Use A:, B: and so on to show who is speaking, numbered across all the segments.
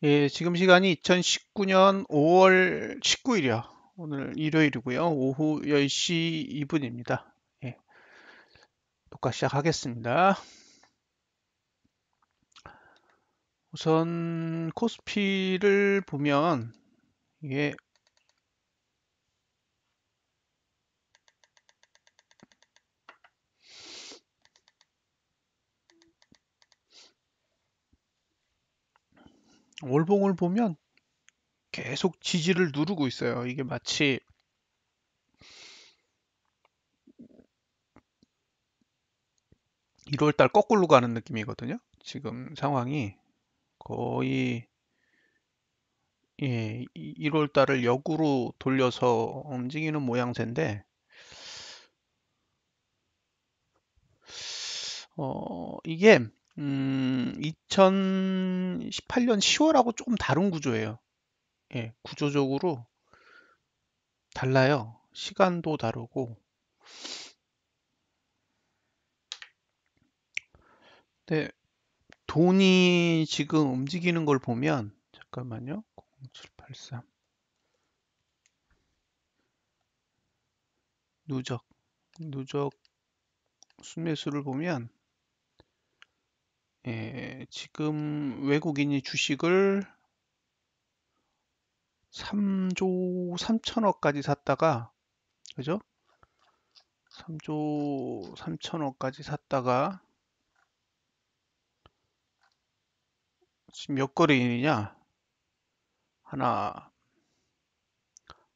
A: 예, 지금 시간이 2019년 5월 19일이요. 오늘 일요일이고요. 오후 10시 2분입니다. 예, 녹화 시작하겠습니다. 우선 코스피를 보면 이게 월봉을 보면 계속 지지를 누르고 있어요. 이게 마치 1월달 거꾸로 가는 느낌이거든요. 지금 상황이 거의 1월달을 역으로 돌려서 움직이는 모양새인데 이게 2018년 10월하고 조금 다른 구조예요. 예, 구조적으로 달라요. 시간도 다르고. 근데 돈이 지금 움직이는 걸 보면 잠깐만요. 0783 누적 누적 순매수를 보면 지금 외국인이 주식을 3조 3천억까지 샀다가 그죠? 3조 3천억까지 샀다가 지금 몇 거래일이냐?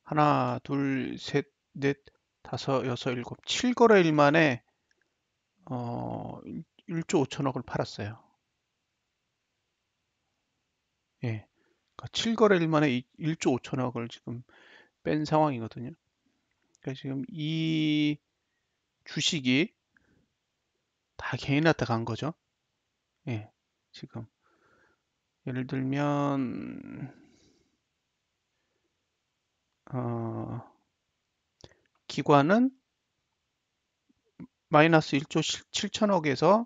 A: 하나, 둘, 셋, 넷, 다섯, 여섯, 일곱, 7거래일 만에 1조 5천억을 팔았어요. 예. 그러니까 7거래일 만에 1조 5천억을 지금 뺀 상황이거든요. 그러니까 지금 이 주식이 다 개인한테 간 거죠. 예. 지금 예를 들면 어, 기관은 마이너스 1조 7천억에서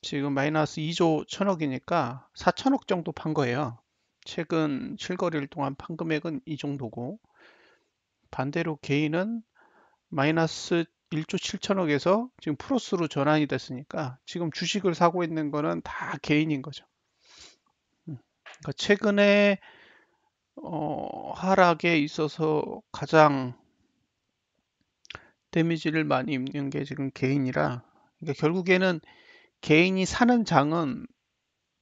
A: 지금 마이너스 2조 1천억이니까 4천억 정도 판 거예요. 최근 7거래일 동안 판 금액은 이 정도고 반대로 개인은 마이너스 1조 7천억에서 지금 플러스로 전환이 됐으니까 지금 주식을 사고 있는 거는 다 개인인 거죠. 그러니까 최근에 하락에 있어서 가장 데미지를 많이 입는 게 지금 개인이라 그러니까 결국에는 개인이 사는 장은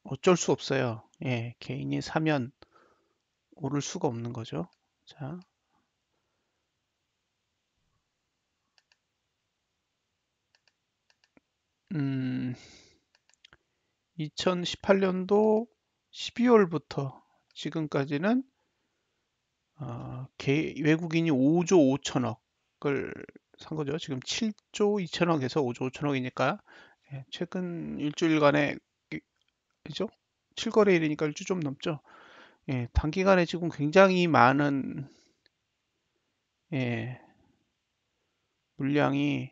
A: 어쩔 수 없어요. 예, 개인이 사면 오를 수가 없는 거죠. 자, 2018년도 12월부터 지금까지는 외국인이 5조 5천억을 산 거죠. 지금 7조 2천억에서 5조 5천억이니까 최근 일주일간에 그죠? 7거래일이니까 일주 좀 넘죠. 예, 단기간에 지금 굉장히 많은 예, 물량이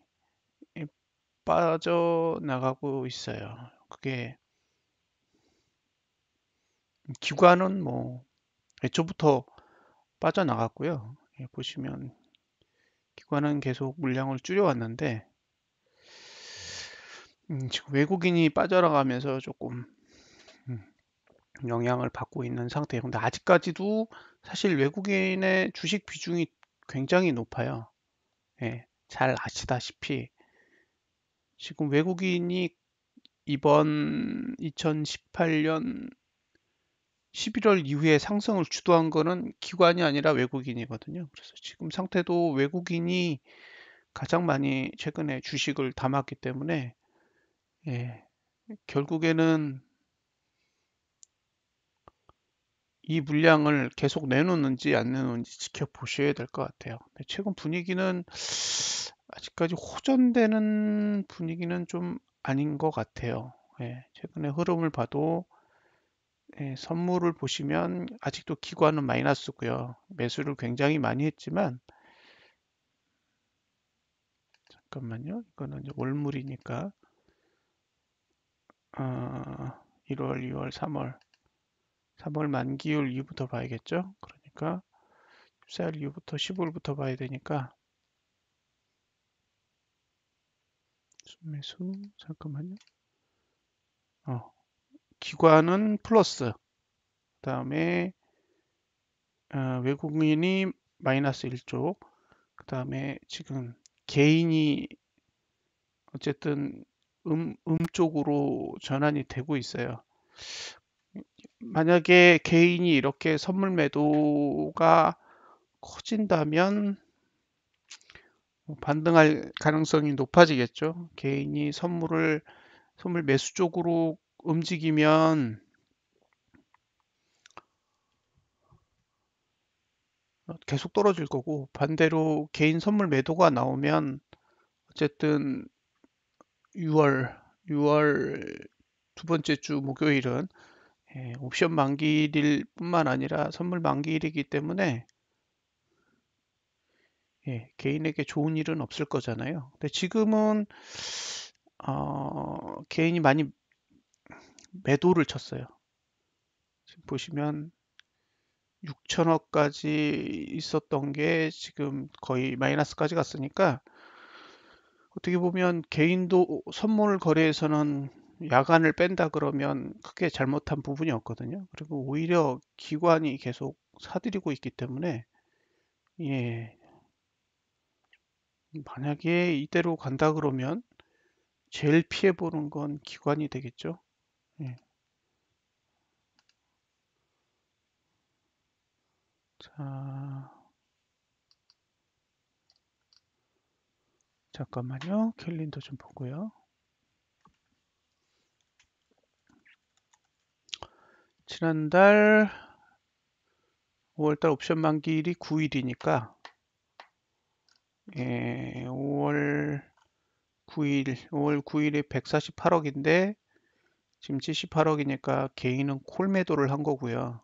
A: 빠져나가고 있어요. 그게 기관은 뭐 애초부터 빠져나갔고요. 예, 보시면 기관은 계속 물량을 줄여왔는데 지금 외국인이 빠져나가면서 조금 음, 영향을 받고 있는 상태예요. 근데 아직까지도 사실 외국인의 주식 비중이 굉장히 높아요. 예, 잘 아시다시피 지금 외국인이 이번 2018년 11월 이후에 상승을 주도한 거는 기관이 아니라 외국인이거든요. 그래서 지금 상태도 외국인이 가장 많이 최근에 주식을 담았기 때문에 예, 결국에는 이 물량을 계속 내놓는지 안 내놓는지 지켜보셔야 될 것 같아요. 근데 최근 분위기는 아직까지 호전되는 분위기는 좀 아닌 것 같아요. 예, 최근에 흐름을 봐도 선물을 보시면 아직도 기관은 마이너스고요. 매수를 굉장히 많이 했지만 잠깐만요. 이거는 이제 월물이니까 1월, 2월, 3월, 3월 만기일 이유부터 봐야겠죠. 그러니까 14일 이후부터 15일부터 봐야 되니까 매수 잠깐만요. 기관은 플러스, 그다음에 외국인이 마이너스 1조, 그다음에 지금 개인이 어쨌든 쪽으로 전환이 되고 있어요. 만약에 개인이 이렇게 선물 매도가 커진다면 반등할 가능성이 높아지겠죠. 개인이 선물 매수 쪽으로 움직이면 계속 떨어질 거고, 반대로 개인 선물 매도가 나오면 어쨌든 6월 두 번째 주 목요일은 옵션 만기일 뿐만 아니라 선물 만기일이기 때문에 개인에게 좋은 일은 없을 거잖아요. 근데 지금은 개인이 많이 매도를 쳤어요. 지금 보시면 6천억까지 있었던 게 지금 거의 마이너스까지 갔으니까, 어떻게 보면 개인도 선물 거래에서는 야간을 뺀다 그러면 크게 잘못한 부분이 없거든요. 그리고 오히려 기관이 계속 사들이고 있기 때문에, 예, 만약에 이대로 간다 그러면 제일 피해 보는 건 기관이 되겠죠. 예. 자, 잠깐만요. 캘린더 좀 보고요. 지난달 5월달 옵션 만기일이 9일이니까 5월 9일에 148억인데 지금 78억이니까 개인은 콜 매도를 한 거고요.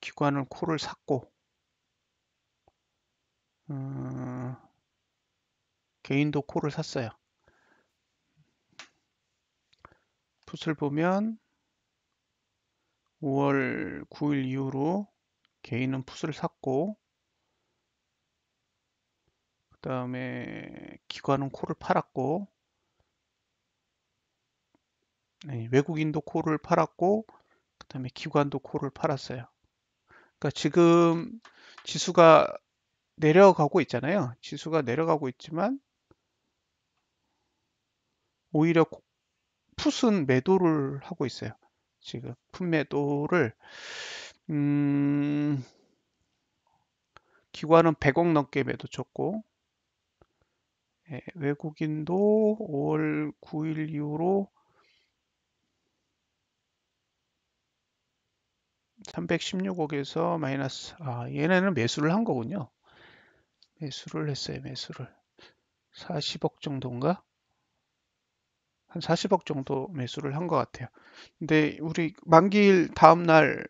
A: 기관은 콜을 샀고, 개인도 콜을 샀어요. 풋을 보면 5월 9일 이후로 개인은 풋을 샀고, 그 다음에 기관은 콜을 팔았고, 외국인도 콜을 팔았고, 그 다음에 기관도 콜을 팔았어요. 그러니까 지금 지수가 내려가고 있잖아요. 지수가 내려가고 있지만 오히려 풋은 매도를 하고 있어요. 지금 풋 매도를 기관은 100억 넘게 매도 쳤고, 외국인도 5월 9일 이후로 316억에서 마이너스, 얘네는 매수를 한 거군요. 매수를 했어요. 매수를 40억 정도인가? 한 40억 정도 매수를 한 것 같아요. 근데 우리 만기일 다음날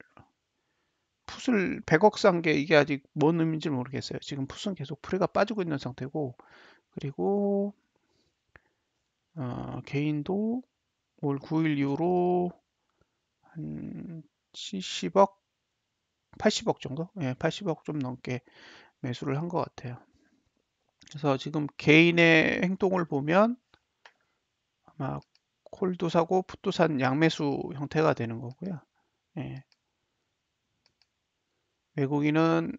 A: 풋을 100억 산 게 이게 아직 뭔 의미인지 모르겠어요. 지금 풋은 계속 프레가 빠지고 있는 상태고, 그리고 개인도 올 9일 이후로 한 70억, 80억 정도? 80억 좀 넘게 매수를 한 것 같아요. 그래서 지금 개인의 행동을 보면 아마 콜도 사고 풋도 산 양매수 형태가 되는 거고요. 예. 외국인은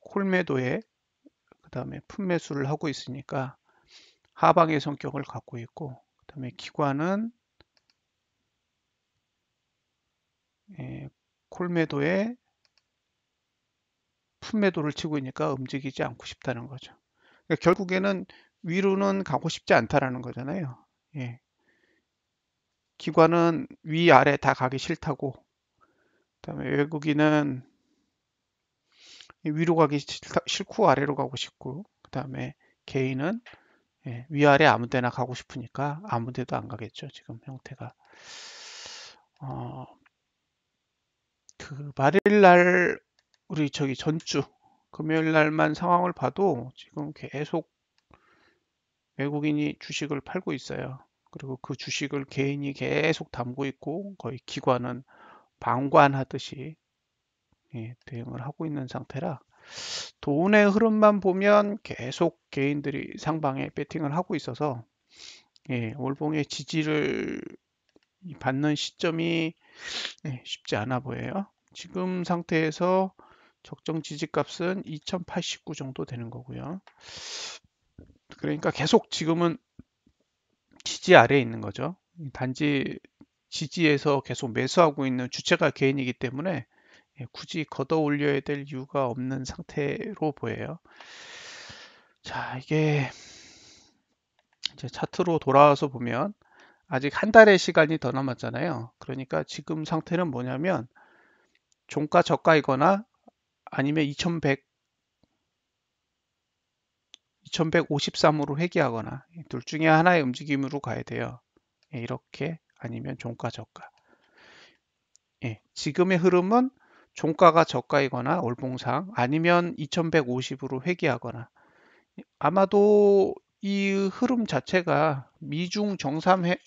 A: 콜 매도에 그 다음에 풋 매수를 하고 있으니까 하방의 성격을 갖고 있고, 그 다음에 기관은 콜 매도에 풋 매도를 치고 있으니까 움직이지 않고 싶다는 거죠. 그러니까 결국에는 위로는 가고 싶지 않다라는 거잖아요. 예. 기관은 위아래 다 가기 싫다고, 그다음에 외국인은 위로 가기 싫고 아래로 가고 싶고, 그다음에 개인은 위아래 아무 데나 가고 싶으니까 아무 데도 안 가겠죠. 지금 형태가. 어, 그 말일 날 우리 저기 전주 금요일 날만 상황을 봐도 지금 계속 외국인이 주식을 팔고 있어요. 그리고 그 주식을 개인이 계속 담고 있고 거의 기관은 방관하듯이 대응을 하고 있는 상태라 돈의 흐름만 보면 계속 개인들이 상방에 베팅을 하고 있어서 월봉의 지지를 받는 시점이 쉽지 않아 보여요. 지금 상태에서 적정 지지값은 2089 정도 되는 거고요. 그러니까 계속 지금은 지지 아래에 있는 거죠. 단지 지지에서 계속 매수하고 있는 주체가 개인이기 때문에 굳이 걷어 올려야 될 이유가 없는 상태로 보여요. 자, 이게 이제 차트로 돌아와서 보면 아직 한 달의 시간이 더 남았잖아요. 그러니까 지금 상태는 뭐냐면 종가 저가이거나 아니면 2153으로 회귀하거나 둘 중에 하나의 움직임으로 가야 돼요. 이렇게 아니면 종가 저가. 지금의 흐름은 종가가 저가이거나 월봉상 아니면 2150으로 회귀하거나 아마도 이 흐름 자체가 미중 정상회담의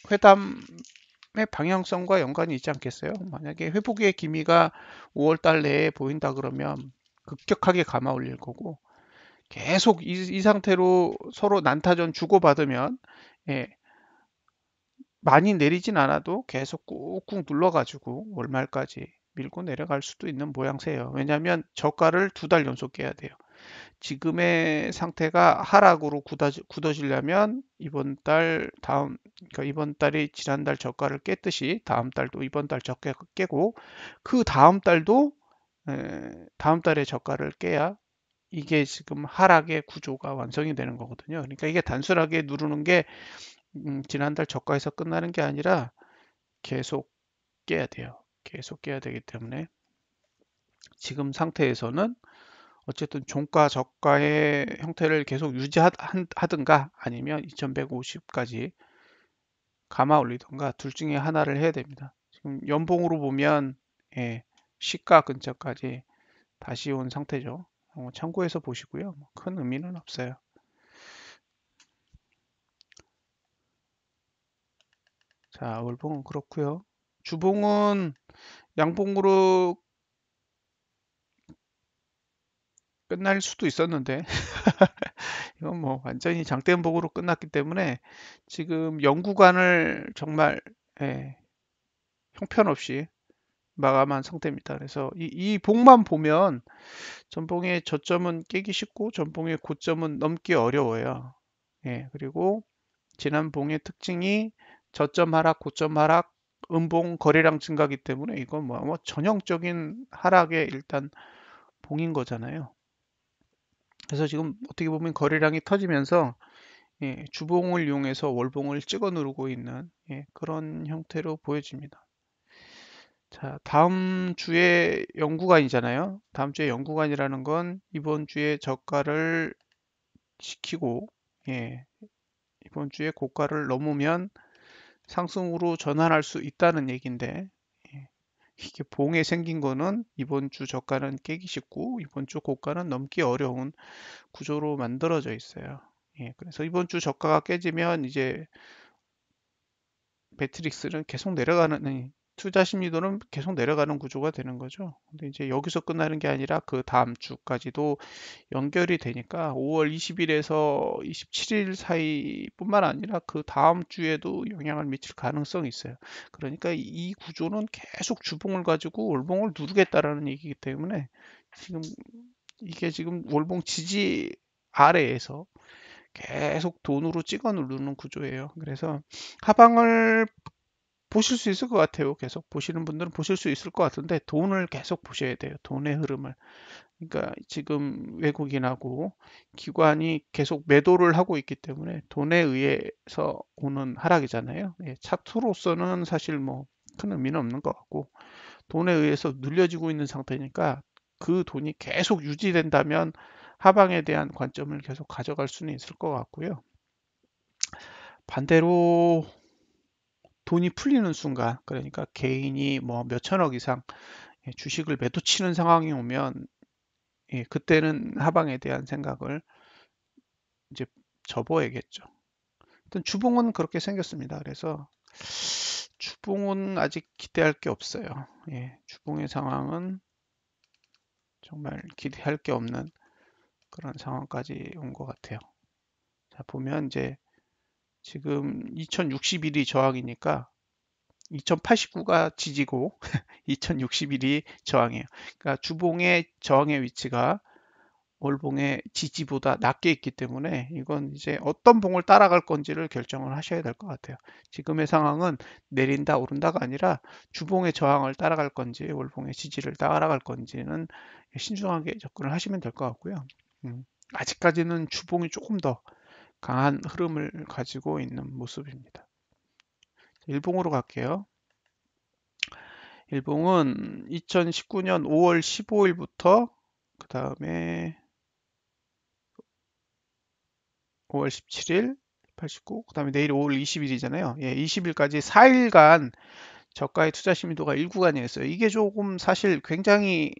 A: 방향성과 연관이 있지 않겠어요? 만약에 회복의 기미가 5월 달 내에 보인다 그러면 급격하게 감아 올릴 거고 계속 이 상태로 서로 난타전 주고받으면 예, 많이 내리진 않아도 계속 꾹꾹 눌러가지고 월말까지 밀고 내려갈 수도 있는 모양새예요. 왜냐하면 저가를 2달 연속 깨야 돼요. 지금의 상태가 하락으로 굳어지려면 이번 달 다음 그러니까 이번 달이 지난달 저가를 깼듯이 다음 달도 이번 달 저가 깨고 그 다음 달도 다음 달에 저가를 깨야 이게 지금 하락의 구조가 완성이 되는 거거든요. 그러니까 이게 단순하게 누르는 게 지난달 저가에서 끝나는 게 아니라 계속 깨야 돼요. 계속 깨야 되기 때문에 지금 상태에서는 어쨌든 종가 저가의 형태를 계속 유지하든가 아니면 2150까지 감아 올리든가 둘 중에 하나를 해야 됩니다. 지금 연봉으로 보면 시가 근처까지 다시 온 상태죠. 참고해서 보시고요. 큰 의미는 없어요. 자, 월봉은 그렇고요. 주봉은 양봉으로 끝날 수도 있었는데 이건 뭐 완전히 장대음봉으로 끝났기 때문에 지금 연구관을 정말 예, 형편없이 마감한 상태입니다. 그래서 이 봉만 보면 전봉의 저점은 깨기 쉽고 전봉의 고점은 넘기 어려워요. 그리고 지난 봉의 특징이 저점 하락, 고점 하락, 음봉 거래량 증가기 때문에 이건 뭐 전형적인 하락의 일단 봉인 거잖아요. 그래서 지금 어떻게 보면 거래량이 터지면서 주봉을 이용해서 월봉을 찍어 누르고 있는 그런 형태로 보여집니다. 자, 다음 주에 연구관이잖아요. 다음 주에 연구관이라는 건 이번 주에 저가를 지키고 이번 주에 고가를 넘으면 상승으로 전환할 수 있다는 얘기인데 이게 봉에 생긴 거는 이번 주 저가는 깨기 쉽고 이번 주 고가는 넘기 어려운 구조로 만들어져 있어요. 그래서 이번 주 저가가 깨지면 이제 매트릭스는 계속 내려가는 투자 심리도는 계속 내려가는 구조가 되는 거죠. 근데 이제 여기서 끝나는 게 아니라 그 다음 주까지도 연결이 되니까 5월 20일에서 27일 사이뿐만 아니라 그 다음 주에도 영향을 미칠 가능성이 있어요. 그러니까 이 구조는 계속 주봉을 가지고 월봉을 누르겠다라는 얘기이기 때문에 지금 이게 지금 월봉 지지 아래에서 계속 돈으로 찍어 누르는 구조예요. 그래서 하방을 보실 수 있을 것 같아요. 계속 보시는 분들은 보실 수 있을 것 같은데 돈을 계속 보셔야 돼요. 돈의 흐름을. 그러니까 지금 외국인하고 기관이 계속 매도를 하고 있기 때문에 돈에 의해서 오는 하락이잖아요. 차트로서는 사실 뭐 큰 의미는 없는 것 같고 돈에 의해서 눌려지고 있는 상태니까 그 돈이 계속 유지된다면 하방에 대한 관점을 계속 가져갈 수는 있을 것 같고요. 반대로 돈이 풀리는 순간, 그러니까 개인이 뭐 몇천억 이상 주식을 매도 치는 상황이 오면 그때는 하방에 대한 생각을 이제 접어야겠죠. 하여튼 주봉은 그렇게 생겼습니다. 그래서 주봉은 아직 기대할 게 없어요. 예, 주봉의 상황은 정말 기대할 게 없는 그런 상황까지 온 것 같아요. 자, 보면 이제 지금 2061이 저항이니까 2089가 지지고 2061이 저항이에요. 그러니까 주봉의 저항의 위치가 월봉의 지지보다 낮게 있기 때문에 이건 이제 어떤 봉을 따라갈 건지를 결정을 하셔야 될 것 같아요. 지금의 상황은 내린다 오른다가 아니라 주봉의 저항을 따라갈 건지 월봉의 지지를 따라갈 건지는 신중하게 접근을 하시면 될 것 같고요. 아직까지는 주봉이 조금 더 강한 흐름을 가지고 있는 모습입니다. 일봉으로 갈게요. 일봉은 2019년 5월 15일부터 그 다음에 5월 17일, 89, 그 다음에 내일 5월 20일이잖아요. 예, 20일까지 4일간 저가의 투자 심도가 1구간이었어요. 이게 조금 사실 굉장히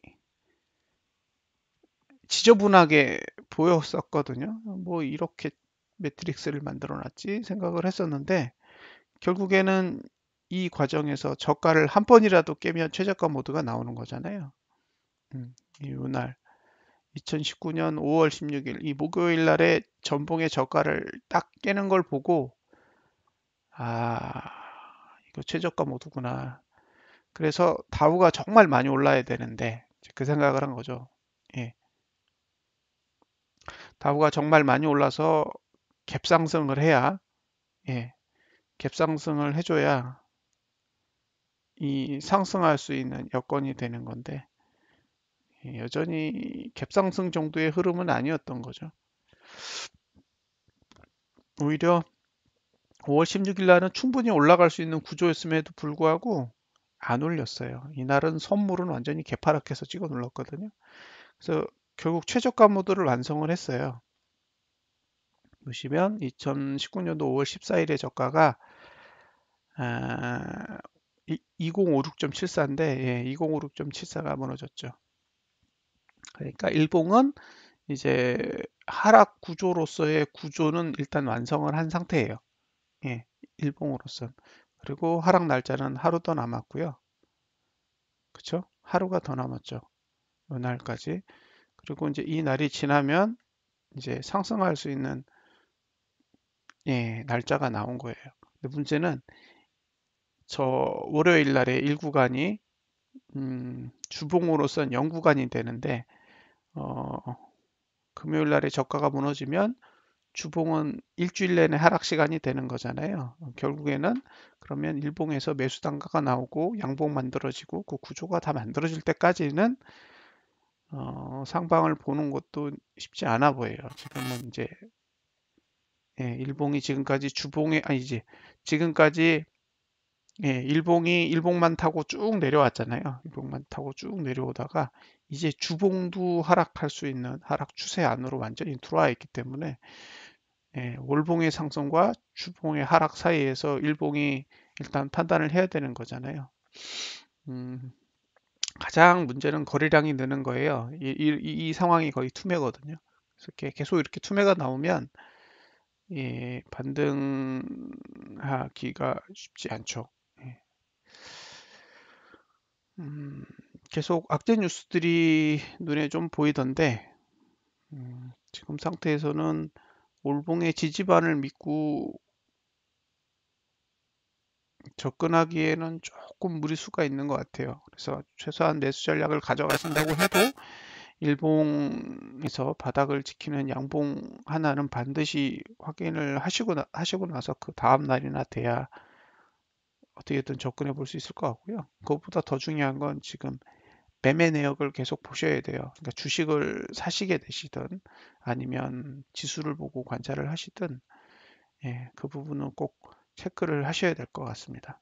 A: 지저분하게 보였었거든요. 뭐 이렇게 매트릭스를 만들어 놨지 생각을 했었는데 결국에는 이 과정에서 저가를 한 번이라도 깨면 최저가 모드가 나오는 거잖아요. 이날 2019년 5월 16일 이 목요일 날에 전봉의 저가를 딱 깨는 걸 보고 아 이거 최저가 모드구나. 그래서 다우가 정말 많이 올라야 되는데 그 생각을 한 거죠. 예, 다우가 정말 많이 올라서 갭상승을 해야 예, 갭상승을 해줘야 이 상승할 수 있는 여건이 되는 건데 예, 여전히 갭상승 정도의 흐름은 아니었던 거죠. 오히려 5월 16일 날은 충분히 올라갈 수 있는 구조였음에도 불구하고 안 올렸어요. 이날은 선물은 완전히 개파락해서 찍어 눌렀거든요. 그래서 결국 최저가 모드를 완성을 했어요. 보시면 2019년도 5월 14일의 저가가 2056.74인데 예, 2056.74가 무너졌죠. 그러니까 일봉은 이제 하락 구조로서의 구조는 일단 완성을 한 상태예요. 예, 일봉으로선. 그리고 하락 날짜는 하루 더 남았고요. 그쵸? 하루가 더 남았죠. 이 날까지. 그리고 이제 이 날이 지나면 이제 상승할 수 있는 예, 날짜가 나온 거예요. 근데 문제는 저 월요일 날에 1구간이 주봉으로선 0구간이 되는데 어, 금요일 날에 저가가 무너지면 주봉은 일주일 내내 하락 시간이 되는 거잖아요. 결국에는 그러면 일봉에서 매수 단가가 나오고 양봉 만들어지고 그 구조가 다 만들어질 때까지는 상방을 보는 것도 쉽지 않아 보여요. 지금은 이제 예, 일봉이 지금까지 주봉에 아니지 지금까지 예, 일봉이 일봉만 타고 쭉 내려왔잖아요. 일봉만 타고 쭉 내려오다가 이제 주봉도 하락할 수 있는 하락 추세 안으로 완전히 들어와 있기 때문에 예, 월봉의 상승과 주봉의 하락 사이에서 일봉이 일단 판단을 해야 되는 거잖아요. 음, 가장 문제는 거래량이 느는 거예요. 이 상황이 거의 투매거든요. 그래서 이렇게 계속 이렇게 투매가 나오면 예, 반등하기가 쉽지 않죠. 예. 음, 계속 악재 뉴스들이 눈에 좀 보이던데 지금 상태에서는 올봉의 지지반을 믿고 접근하기에는 조금 무리수가 있는 것 같아요. 그래서 최소한 매수 전략을 가져가신다고 해도 일봉에서 바닥을 지키는 양봉 하나는 반드시 확인을 하시고 나서 그 다음 날이나 돼야 어떻게든 접근해 볼 수 있을 것 같고요. 그것보다 더 중요한 건 지금 매매 내역을 계속 보셔야 돼요. 그러니까 주식을 사시게 되시든 아니면 지수를 보고 관찰을 하시든 예, 그 부분은 꼭 체크를 하셔야 될 것 같습니다.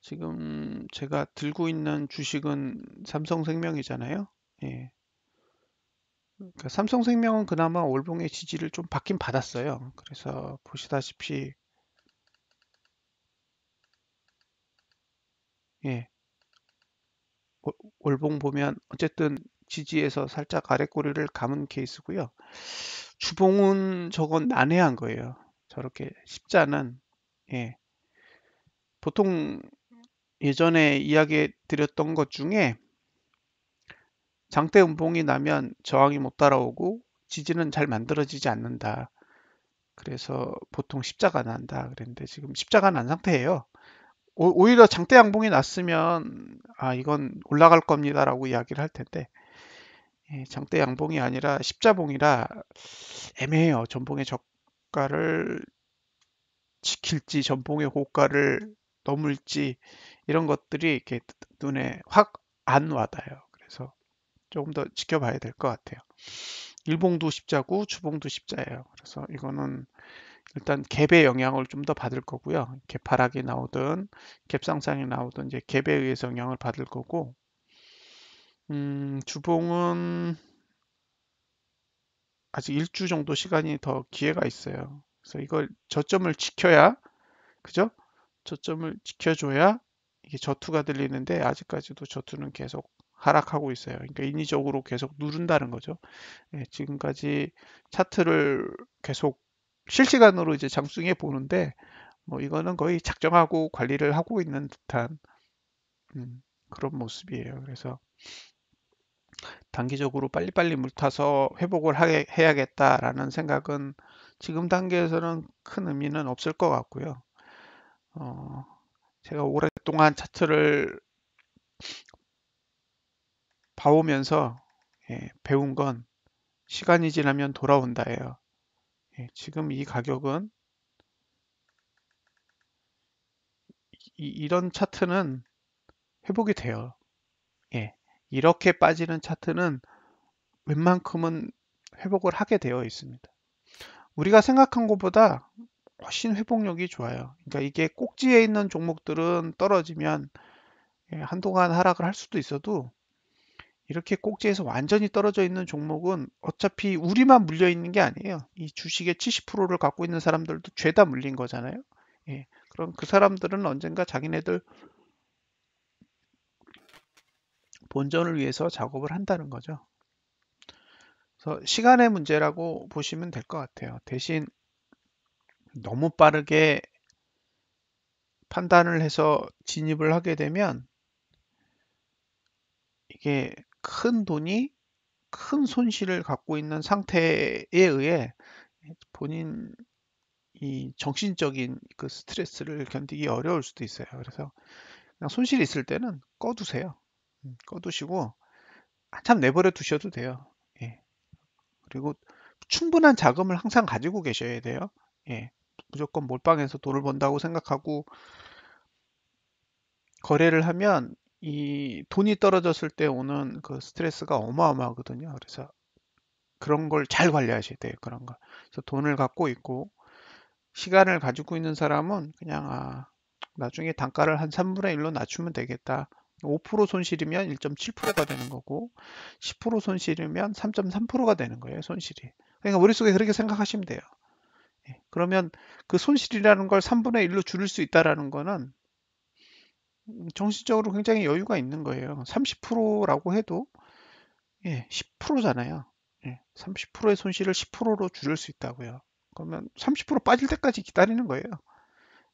A: 지금 제가 들고 있는 주식은 삼성생명이잖아요. 예. 그러니까 삼성생명은 그나마 월봉의 지지를 좀 받긴 받았어요. 그래서 보시다시피 예, 월봉 보면 어쨌든 지지에서 살짝 아래 꼬리를 감은 케이스고요. 주봉은 저건 난해한 거예요. 저렇게 십자는. 예. 보통 예전에 이야기 드렸던 것 중에 장대 음봉이 나면 저항이 못 따라오고 지지는 잘 만들어지지 않는다. 그래서 보통 십자가 난다 그랬는데 지금 십자가 난 상태예요. 오히려 장대 양봉이 났으면 아 이건 올라갈 겁니다라고 이야기를 할 텐데 예, 장대 양봉이 아니라 십자봉이라 애매해요. 전봉의 저가를 지킬지 전봉의 고가를 넘을지 이런 것들이 이렇게 눈에 확 안 와닿아요. 그래서 조금 더 지켜봐야 될 것 같아요. 일봉도 십자고 주봉도 십자예요. 그래서 이거는 일단 갭의 영향을 좀 더 받을 거고요. 개파락이 나오든 갭상상이 나오든 이제 갭에 의해서 영향을 받을 거고 주봉은 아직 일주 정도 시간이 더 기회가 있어요. 그래서 이걸 저점을 지켜야 그죠? 저점을 지켜줘야 이게 저투가 들리는데 아직까지도 저투는 계속 하락하고 있어요. 그러니까 인위적으로 계속 누른다는 거죠. 예, 지금까지 차트를 계속 실시간으로 이제 장중해 보는데 뭐 이거는 거의 작정하고 관리를 하고 있는 듯한 그런 모습이에요. 그래서 단기적으로 빨리빨리 물타서 회복을 해야겠다라는 생각은 지금 단계에서는 큰 의미는 없을 것 같고요. 어, 제가 오랫동안 차트를 봐오면서 예, 배운 건 시간이 지나면 돌아온다예요. 예, 지금 이 가격은 이런 차트는 회복이 돼요. 예, 이렇게 빠지는 차트는 웬만큼은 회복을 하게 되어 있습니다. 우리가 생각한 것보다 훨씬 회복력이 좋아요. 그러니까 이게 꼭지에 있는 종목들은 떨어지면 예, 한동안 하락을 할 수도 있어도 이렇게 꼭지에서 완전히 떨어져 있는 종목은 어차피 우리만 물려 있는 게 아니에요. 이 주식의 70%를 갖고 있는 사람들도 죄다 물린 거잖아요. 예, 그럼 그 사람들은 언젠가 자기네들 본전을 위해서 작업을 한다는 거죠. 그래서 시간의 문제라고 보시면 될 것 같아요. 대신 너무 빠르게 판단을 해서 진입을 하게 되면 이게 큰 돈이 큰 손실을 갖고 있는 상태에 의해 본인 이 정신적인 그 스트레스를 견디기 어려울 수도 있어요. 그래서 그냥 손실이 있을 때는 꺼두세요. 꺼두시고 한참 내버려 두셔도 돼요. 예. 그리고 충분한 자금을 항상 가지고 계셔야 돼요. 예. 무조건 몰빵해서 돈을 번다고 생각하고 거래를 하면 이 돈이 떨어졌을 때 오는 그 스트레스가 어마어마하거든요. 그래서 그런 걸 잘 관리하셔야 돼요. 그런 거. 그래서 돈을 갖고 있고 시간을 가지고 있는 사람은 그냥 나중에 단가를 한 3분의 1로 낮추면 되겠다. 5% 손실이면 1.7%가 되는 거고 10% 손실이면 3.3%가 되는 거예요. 손실이. 그러니까 머릿속에 그렇게 생각하시면 돼요. 예, 그러면 그 손실이라는 걸 3분의 1로 줄일 수 있다라는 거는 정신적으로 굉장히 여유가 있는 거예요. 30%라고 해도 예, 10%잖아요. 예, 30%의 손실을 10%로 줄일 수 있다고요. 그러면 30% 빠질 때까지 기다리는 거예요.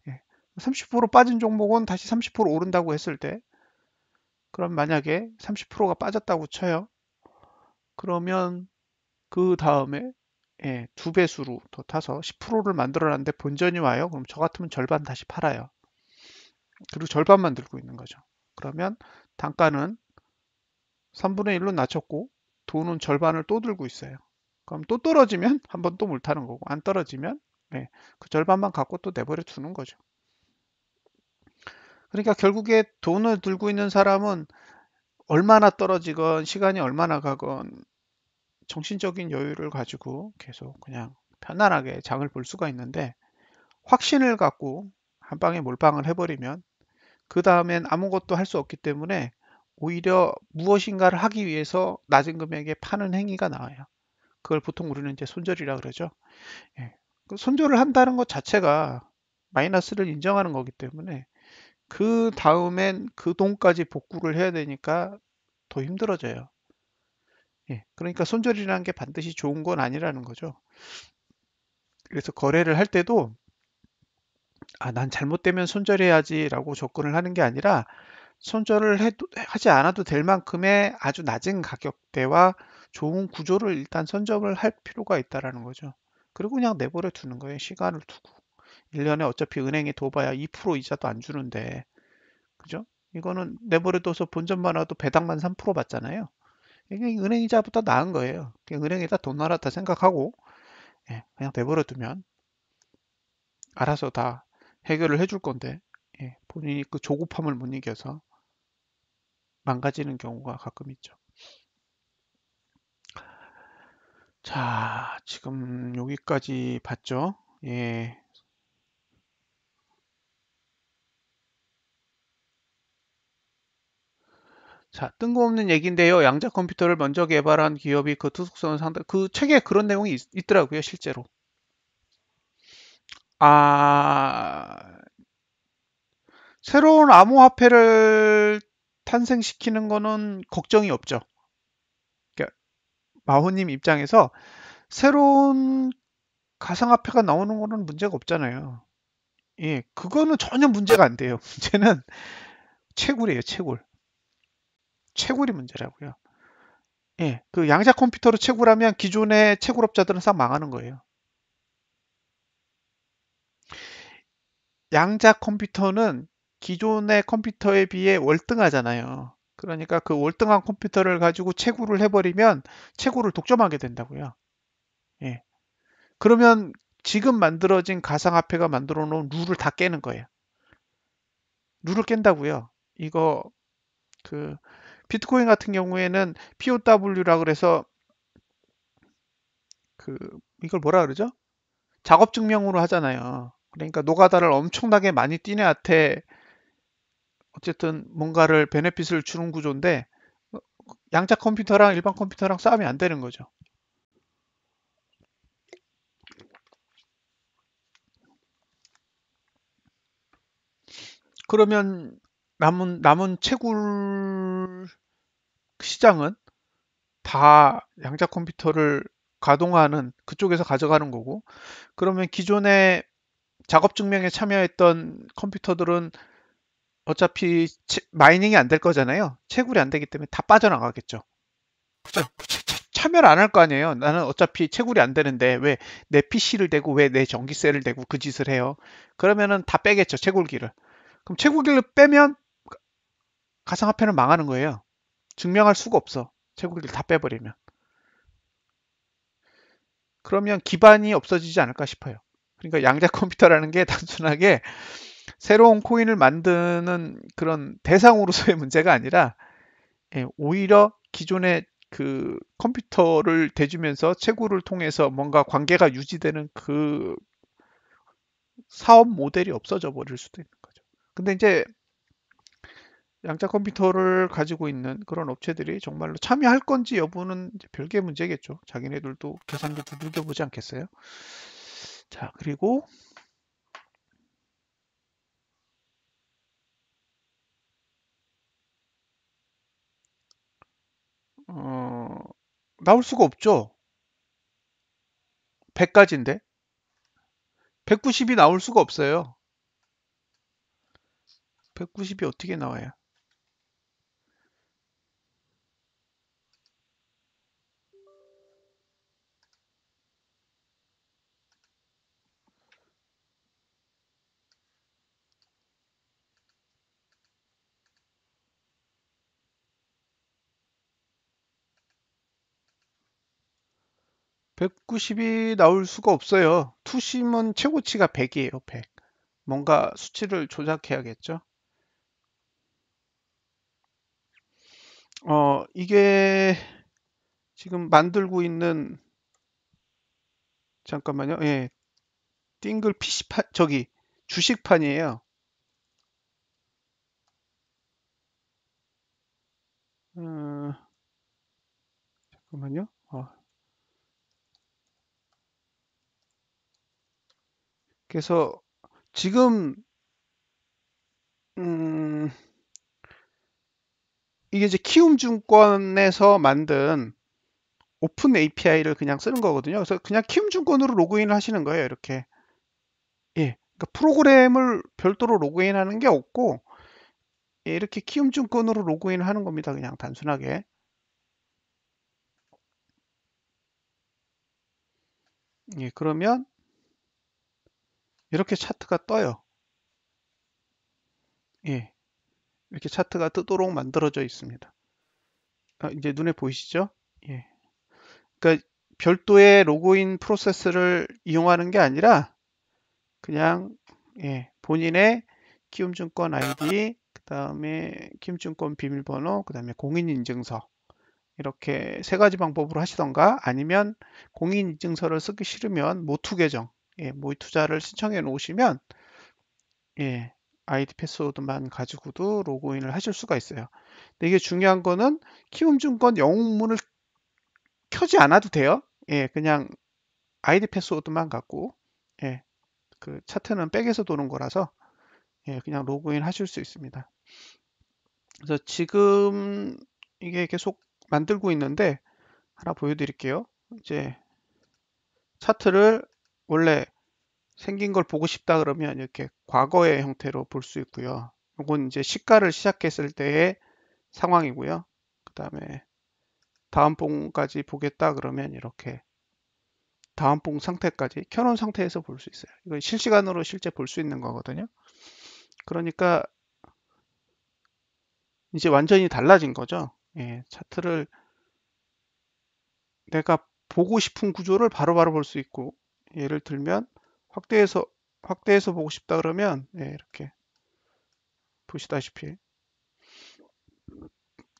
A: 예, 30% 빠진 종목은 다시 30% 오른다고 했을 때, 그럼 만약에 30%가 빠졌다고 쳐요. 그러면 그 다음에 예, 두 배수로 더 타서 10%를 만들어놨는데 본전이 와요. 그럼 저 같으면 절반 다시 팔아요. 그리고 절반만 들고 있는 거죠. 그러면 단가는 3분의 1로 낮췄고 돈은 절반을 또 들고 있어요. 그럼 또 떨어지면 한 번 또 물 타는 거고 안 떨어지면 네, 그 절반만 갖고 또 내버려 두는 거죠. 그러니까 결국에 돈을 들고 있는 사람은 얼마나 떨어지건 시간이 얼마나 가건 정신적인 여유를 가지고 계속 그냥 편안하게 장을 볼 수가 있는데 확신을 갖고 한 방에 몰빵을 해버리면 그 다음엔 아무것도 할 수 없기 때문에 오히려 무엇인가를 하기 위해서 낮은 금액에 파는 행위가 나와요. 그걸 보통 우리는 이제 손절이라 그러죠. 예. 그 손절을 한다는 것 자체가 마이너스를 인정하는 거기 때문에 그 다음엔 그 돈까지 복구를 해야 되니까 더 힘들어져요. 예, 그러니까 손절이라는 게 반드시 좋은 건 아니라는 거죠. 그래서 거래를 할 때도 난 잘못되면 손절해야지라고 접근을 하는 게 아니라 하지 않아도 될 만큼의 아주 낮은 가격대와 좋은 구조를 일단 선점을 할 필요가 있다라는 거죠. 그리고 그냥 내버려 두는 거예요. 시간을 두고. 1년에 어차피 은행에 둬봐야 2% 이자도 안 주는데, 그죠? 이거는 내버려 둬서 본전만 와도 배당만 3% 받잖아요. 이게 은행 이자보다 나은 거예요. 그냥 은행에다 돈 넣어놨다 생각하고, 예, 그냥 내버려 두면 알아서 다 해결을 해줄 건데, 예, 본인이 그 조급함을 못 이겨서 망가지는 경우가 가끔 있죠. 자, 지금 여기까지 봤죠? 예. 자, 뜬금없는 얘기인데요. 양자 컴퓨터를 먼저 개발한 기업이 그 투속성을 그 책에 그런 내용이 있더라고요, 실제로. 아, 새로운 암호화폐를 탄생시키는 거는 걱정이 없죠. 그러니까 마호님 입장에서 새로운 가상화폐가 나오는 거는 문제가 없잖아요. 예, 그거는 전혀 문제가 안 돼요. 문제는 채굴이에요, 채굴. 채굴이 문제라고요. 예, 그 양자 컴퓨터로 채굴하면 기존의 채굴업자들은 싹 망하는 거예요. 양자 컴퓨터는 기존의 컴퓨터에 비해 월등하잖아요. 그러니까 그 월등한 컴퓨터를 가지고 채굴을 해버리면 채굴을 독점하게 된다고요. 예. 그러면 지금 만들어진 가상화폐가 만들어 놓은 룰을 다 깨는 거예요. 룰을 깬다고요. 이거 그 비트코인 같은 경우에는 POW라 그래서 그 이걸 뭐라 그러죠? 작업 증명으로 하잖아요. 그러니까 노가다를 엄청나게 많이 뛴 애한테 어쨌든 뭔가를 베네핏을 주는 구조인데 양자 컴퓨터랑 일반 컴퓨터랑 싸우면 안 되는 거죠. 그러면 남은 채굴 시장은 다 양자 컴퓨터를 가동하는 그쪽에서 가져가는 거고, 그러면 기존에 작업 증명에 참여했던 컴퓨터들은 어차피 마이닝이 안 될 거잖아요. 채굴이 안 되기 때문에 다 빠져나가겠죠. 그죠? 참여를 안 할 거 아니에요. 나는 어차피 채굴이 안 되는데 왜 내 PC를 대고 왜 내 전기세를 대고 그 짓을 해요. 그러면은 다 빼겠죠, 채굴기를. 그럼 채굴기를 빼면 가상화폐는 망하는 거예요. 증명할 수가 없어. 채굴기를 다 빼버리면. 그러면 기반이 없어지지 않을까 싶어요. 그러니까 양자 컴퓨터라는 게 단순하게 새로운 코인을 만드는 그런 대상으로서의 문제가 아니라 오히려 기존의 그 컴퓨터를 대주면서 채굴을 통해서 뭔가 관계가 유지되는 그 사업 모델이 없어져 버릴 수도 있는 거죠. 근데 이제 양자 컴퓨터를 가지고 있는 그런 업체들이 정말로 참여할 건지 여부는 이제 별개의 문제겠죠. 자기네들도 계산기 두들겨 보지 않겠어요? 자, 그리고 어, 나올 수가 없죠. 100가지인데 190이 나올 수가 없어요. 190이 어떻게 나와요? 190이 나올 수가 없어요. 투심은 최고치가 100이에요, 100. 뭔가 수치를 조작해야겠죠. 이게 지금 만들고 있는, 잠깐만요. 예, 띵글 PC판, 저기, 주식판이에요. 어, 잠깐만요. 그래서 지금, 음, 이게 이제 키움증권에서 만든 오픈 API를 그냥 쓰는 거거든요. 그래서 그냥 키움증권으로 로그인을 하시는 거예요. 이렇게. 예. 그러니까 프로그램을 별도로 로그인하는 게 없고, 예, 이렇게 키움증권으로 로그인을 하는 겁니다. 그냥 단순하게. 예, 그러면 이렇게 차트가 떠요. 예, 이렇게 차트가 뜨도록 만들어져 있습니다. 이제 눈에 보이시죠? 예. 그러니까 별도의 로그인 프로세스를 이용하는 게 아니라 그냥 예, 본인의 키움증권 아이디, 그 다음에 키움증권 비밀번호, 그 다음에 공인인증서 이렇게 세 가지 방법으로 하시던가 아니면 공인인증서를 쓰기 싫으면 모투 계정, 예, 모투자를 신청해 놓으시면 예, 아이디 패스워드만 가지고도 로그인을 하실 수가 있어요. 근데 이게 중요한 거는 키움증권 영웅문을 켜지 않아도 돼요. 예, 그냥 아이디 패스워드만 갖고 예, 그 차트는 백에서 도는 거라서 예, 그냥 로그인 하실 수 있습니다. 그래서 지금 이게 계속 만들고 있는데 하나 보여드릴게요. 이제 차트를 원래 생긴 걸 보고 싶다 그러면 이렇게 과거의 형태로 볼 수 있고요. 이건 이제 시가를 시작했을 때의 상황이고요. 그 다음에 다음 봉까지 보겠다 그러면 이렇게 다음 봉 상태까지 켜놓은 상태에서 볼 수 있어요. 이거 실시간으로 실제 볼 수 있는 거거든요. 그러니까 이제 완전히 달라진 거죠. 예, 차트를 내가 보고 싶은 구조를 바로바로 볼 수 있고 예를 들면 확대해서 확대해서 보고 싶다 그러면 예, 이렇게 보시다시피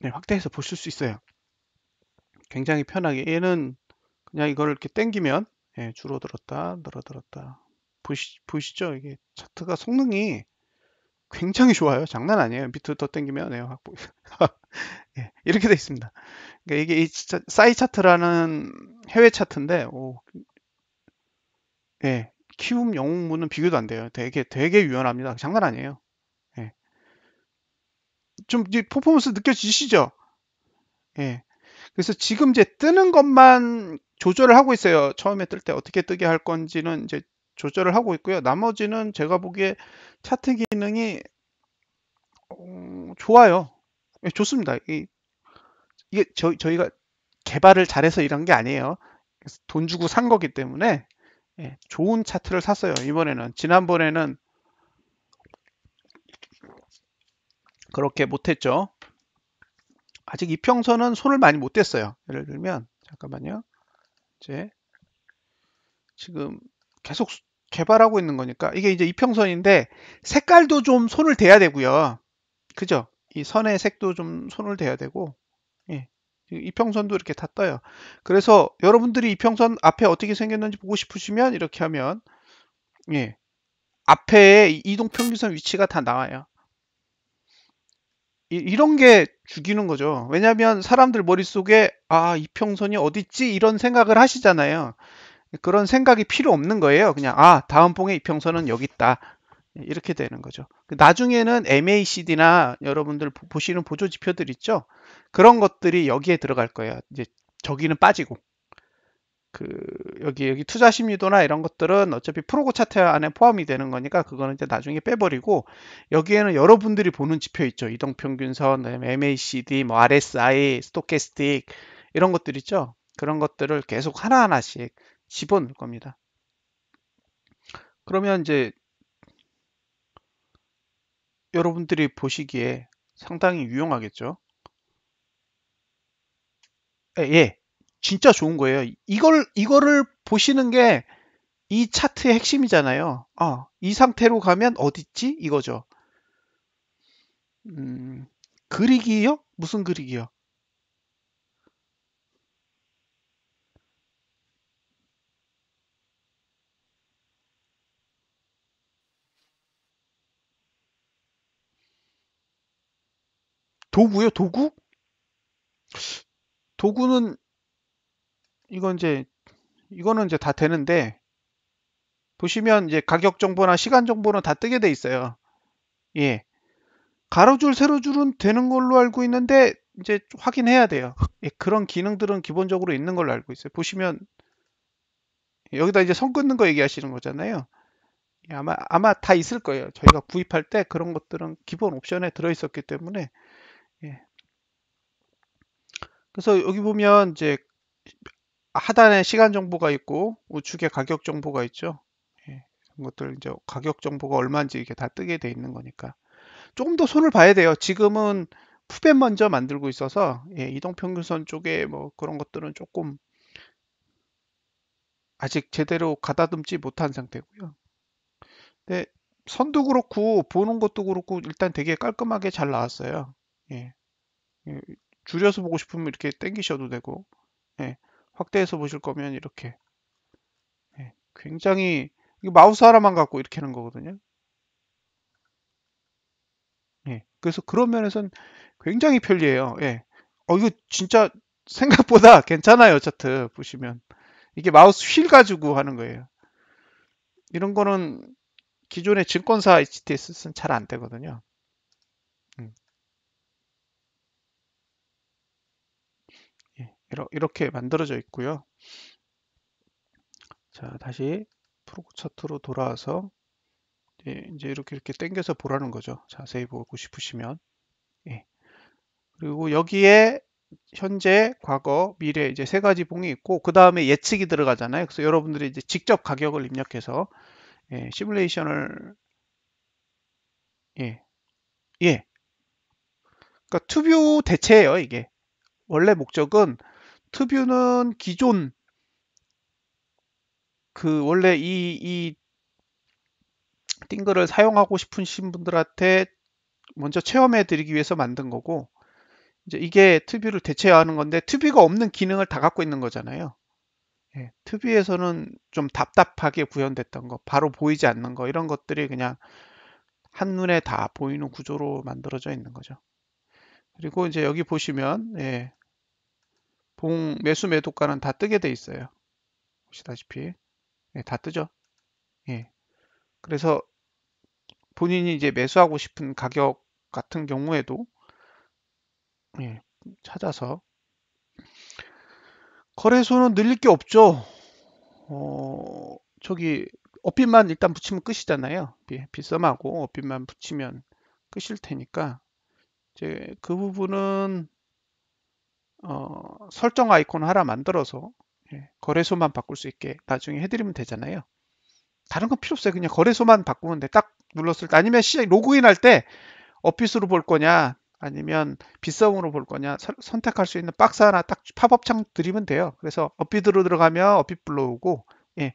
A: 네, 확대해서 보실 수 있어요. 굉장히 편하게 얘는 그냥 이걸 이렇게 당기면 예, 줄어들었다 늘어들었다 보이시죠? 이게 차트가 성능이 굉장히 좋아요. 장난 아니에요. 밑으로 더 당기면 예, 확보 예, 이렇게 돼 있습니다. 그러니까 이게 이 사이 차트라는 해외 차트인데 예, 키움 영웅문은 비교도 안 돼요. 되게 유연합니다. 장난 아니에요. 예. 좀 이제 퍼포먼스 느껴지시죠? 예. 그래서 지금 이제 뜨는 것만 조절을 하고 있어요. 처음에 뜰 때 어떻게 뜨게 할 건지는 이제 조절을 하고 있고요. 나머지는 제가 보기에 차트 기능이 좋아요. 예, 좋습니다. 이게 저희가 개발을 잘해서 이런 게 아니에요. 돈 주고 산 거기 때문에 예, 좋은 차트를 샀어요. 이번에는 지난번에는 그렇게 못했죠. 아직 이평선은 손을 많이 못 댔어요. 예를 들면 잠깐만요. 이제 지금 계속 개발하고 있는 거니까 이게 이제 이평선인데 색깔도 좀 손을 대야 되고요. 그죠? 이 선의 색도 좀 손을 대야 되고 예. 이평선도 이렇게 다 떠요. 그래서 여러분들이 이평선 앞에 어떻게 생겼는지 보고 싶으시면 이렇게 하면 예. 앞에 이동평균선 위치가 다 나와요. 이런 게 죽이는 거죠. 왜냐하면 사람들 머릿속에 아, 이평선이 어딨지? 이런 생각을 하시잖아요. 그런 생각이 필요 없는 거예요. 그냥 아, 다음 봉의 이평선은 여기 있다. 이렇게 되는 거죠. 나중에는 MACD나 여러분들 보시는 보조 지표들 있죠? 그런 것들이 여기에 들어갈 거예요. 이제 저기는 빠지고 그 여기 투자 심리도나 이런 것들은 어차피 프로고 차트 안에 포함이 되는 거니까 그거는 이제 나중에 빼버리고 여기에는 여러분들이 보는 지표 있죠. 이동평균선, 그다음에 MACD, 뭐 RSI, 스토캐스틱 이런 것들 있죠. 그런 것들을 계속 하나하나씩 집어넣을 겁니다. 그러면 이제 여러분들이 보시기에 상당히 유용하겠죠. 예, 예. 진짜 좋은 거예요. 이거를 보시는 게 이 차트의 핵심이잖아요. 이 상태로 가면 어딨지? 이거죠. 음, 그리기요? 무슨 그리기요? 도구요? 도구? 도구는 이건 이제 이거는 이제 다 되는데 보시면 이제 가격 정보나 시간 정보는 다 뜨게 돼 있어요. 예. 가로줄 세로줄은 되는 걸로 알고 있는데 이제 확인해야 돼요. 예, 그런 기능들은 기본적으로 있는 걸로 알고 있어요. 보시면 여기다 이제 선 긋는 거 얘기하시는 거잖아요. 예, 아마 다 있을 거예요. 저희가 구입할 때 그런 것들은 기본 옵션에 들어 있었기 때문에. 예. 그래서 여기 보면 이제 하단에 시간 정보가 있고 우측에 가격 정보가 있죠. 예. 이런 것들 이제 가격 정보가 얼마인지 이게 다 뜨게 돼 있는 거니까. 조금 더 손을 봐야 돼요. 지금은 푸벤 먼저 만들고 있어서 예, 이동평균선 쪽에 뭐 그런 것들은 조금 아직 제대로 가다듬지 못한 상태고요. 근데 선도 그렇고 보는 것도 그렇고 일단 되게 깔끔하게 잘 나왔어요. 예, 예, 줄여서 보고 싶으면 이렇게 당기셔도 되고, 예, 확대해서 보실 거면 이렇게, 예, 굉장히 이거 마우스 하나만 갖고 이렇게 하는 거거든요. 예, 그래서 그런 면에서는 굉장히 편리해요. 예, 이거 진짜 생각보다 괜찮아요. 차트 보시면 이게 마우스 휠 가지고 하는 거예요. 이런 거는 기존의 증권사 HTS는 잘 안 되거든요. 음, 예, 이렇게 만들어져 있고요. 자, 다시 프로 차트로 돌아와서 이제 이렇게 당겨서 보라는 거죠. 자세히 보고 싶으시면. 예. 그리고 여기에 현재, 과거, 미래 이제 세 가지 봉이 있고 그 다음에 예측이 들어가잖아요. 그래서 여러분들이 이제 직접 가격을 입력해서 시뮬레이션을 예, 예. 그러니까 투뷰 대체예요, 이게. 원래 목적은 투뷰는 기존 그 원래 이 띵글을 사용하고 싶으신 분들한테 먼저 체험해 드리기 위해서 만든 거고 이제 이게 투비를 대체하는 건데 투비가 없는 기능을 다 갖고 있는 거잖아요. 예, 투비에서는 좀 답답하게 구현됐던 거, 바로 보이지 않는 거 이런 것들이 그냥 한눈에 다 보이는 구조로 만들어져 있는 거죠. 그리고 이제 여기 보시면 봉 매수 매도가는 다 뜨게 돼 있어요. 보시다시피 다 뜨죠. 예. 그래서 본인이 이제 매수하고 싶은 가격 같은 경우에도 예, 찾아서 거래소는 늘릴 게 없죠. 저기 어필만 일단 붙이면 끝이잖아요. 빗썸하고 어필만 붙이면 끝일 테니까 이제 그 부분은 설정 아이콘 하나 만들어서 거래소만 바꿀 수 있게 나중에 해드리면 되잖아요. 다른 건 필요 없어요. 그냥 거래소만 바꾸면 돼. 딱 눌렀을 때 아니면 시작 로그인 할 때 어핏으로 볼 거냐 아니면 빗썸으로 볼 거냐 선택할 수 있는 박스 하나 딱 팝업 창 드리면 돼요. 그래서 어핏으로 들어가면 어핏 불러오고 예,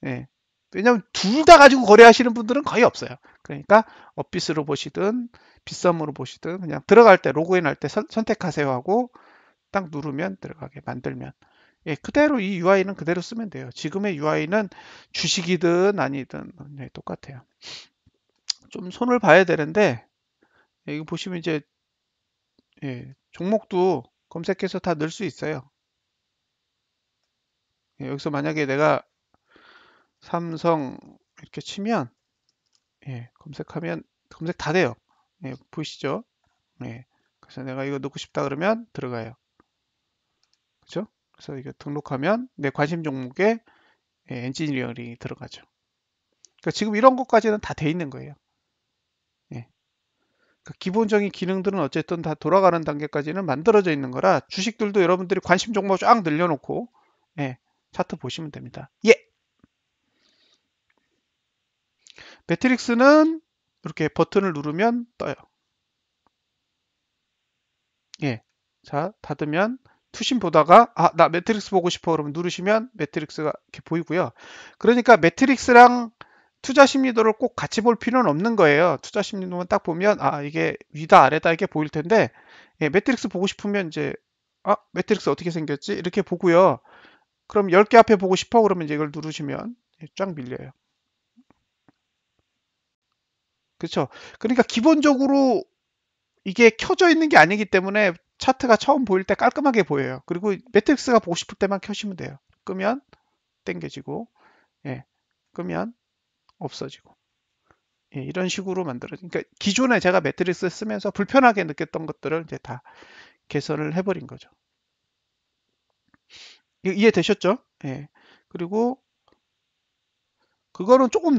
A: 예. 왜냐면 둘 다 가지고 거래하시는 분들은 거의 없어요. 그러니까 어빗으로 보시든 빗썸으로 보시든 그냥 들어갈 때 로그인 할 때 선택하세요 하고 딱 누르면 들어가게 만들면 예, 그대로 이 UI는 그대로 쓰면 돼요. 지금의 UI는 주식이든 아니든 네, 똑같아요. 좀 손을 봐야 되는데 이거 보시면 이제 종목도 검색해서 다 넣을 수 있어요. 여기서 만약에 내가 삼성 이렇게 치면 검색하면 검색 다 돼요. 보이시죠? 그래서 내가 이거 넣고 싶다 그러면 들어가요. 그죠? 그래서 이거 등록하면 내 관심 종목에 엔지니어링이 들어가죠. 그러니까 지금 이런 것까지는 다 돼 있는 거예요. 그 기본적인 기능들은 어쨌든 다 돌아가는 단계까지는 만들어져 있는 거라 주식들도 여러분들이 관심 종목 쫙 늘려놓고 차트 보시면 됩니다. 매트릭스는 이렇게 버튼을 누르면 떠요. 자, 닫으면 투신 보다가 나 매트릭스 보고 싶어 그러면 누르시면 매트릭스가 이렇게 보이고요. 그러니까 매트릭스랑 투자 심리도를 꼭 같이 볼 필요는 없는 거예요. 투자 심리도만 딱 보면 이게 위다 아래다 이게 보일 텐데 매트릭스 보고 싶으면 이제 매트릭스 어떻게 생겼지? 이렇게 보고요. 그럼 10개 앞에 보고 싶어 그러면 이제 이걸 누르시면 쫙 밀려요. 그렇죠? 그러니까 기본적으로 이게 켜져 있는 게 아니기 때문에 차트가 처음 보일 때 깔끔하게 보여요. 그리고 매트릭스가 보고 싶을 때만 켜시면 돼요. 끄면 땡겨지고, 끄면 없어지고. 이런 식으로 만들어요. 그러니까 기존에 제가 매트릭스 쓰면서 불편하게 느꼈던 것들을 이제 다 개선을 해버린 거죠. 이해되셨죠? 예. 그리고 그거는 조금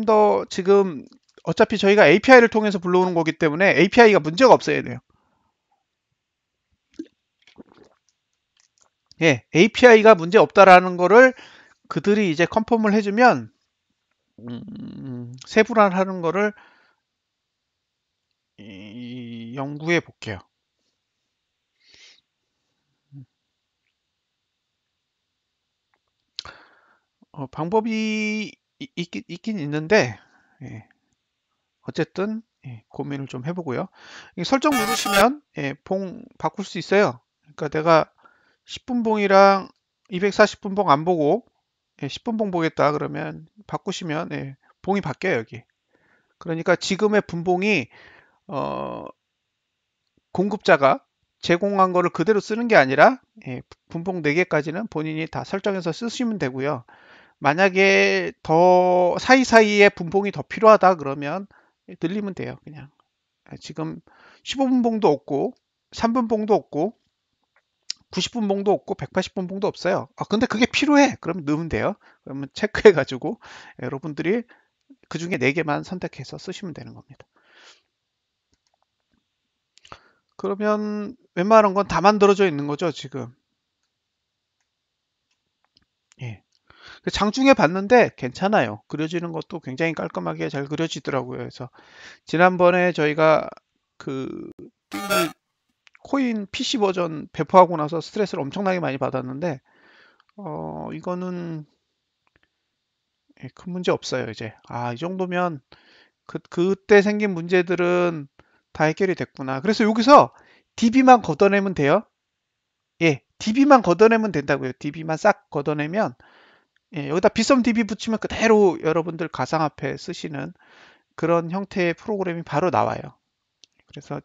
A: 더 지금 어차피 저희가 API를 통해서 불러오는 거기 때문에 API가 문제가 없어야 돼요. 예, API가 문제 없다라는 거를 그들이 이제 컨펌을 해주면 세분화하는 거를 연구해 볼게요. 방법이 있긴 있는데 예, 어쨌든 예, 고민을 좀 해보고요. 설정 누르시면 예, 봉 바꿀 수 있어요. 그러니까 내가 10분 봉이랑 240분 봉 안 보고 예, 10분 봉 보겠다 그러면 바꾸시면 예, 봉이 바뀌어요 여기. 그러니까 지금의 분봉이 어, 공급자가 제공한 거를 그대로 쓰는 게 아니라 예, 분봉 4개까지는 본인이 다 설정해서 쓰시면 되고요. 만약에 더 사이사이에 분봉이 더 필요하다 그러면 늘리면 돼요. 그냥 지금 15분 봉도 없고 3분 봉도 없고 90분 봉도 없고 180분 봉도 없어요. 근데 그게 필요해. 그러면 넣으면 돼요. 그러면 체크해 가지고 여러분들이 그 중에 4개만 선택해서 쓰시면 되는 겁니다. 그러면 웬만한 건 다 만들어져 있는 거죠, 지금. 예. 장중에 봤는데 괜찮아요. 그려지는 것도 굉장히 깔끔하게 잘 그려지더라고요. 그래서 지난번에 저희가 그 코인 PC 버전 배포하고 나서 스트레스를 엄청나게 많이 받았는데 이거는 예, 큰 문제 없어요, 이제. 이 정도면 그때 생긴 문제들은 다 해결이 됐구나. 그래서 여기서 DB만 걷어내면 돼요. 예, DB만 걷어내면 된다고요. DB만 싹 걷어내면 예, 여기다 빗썸 DB 붙이면 그대로 여러분들 가상화폐 쓰시는 그런 형태의 프로그램이 바로 나와요. 그래서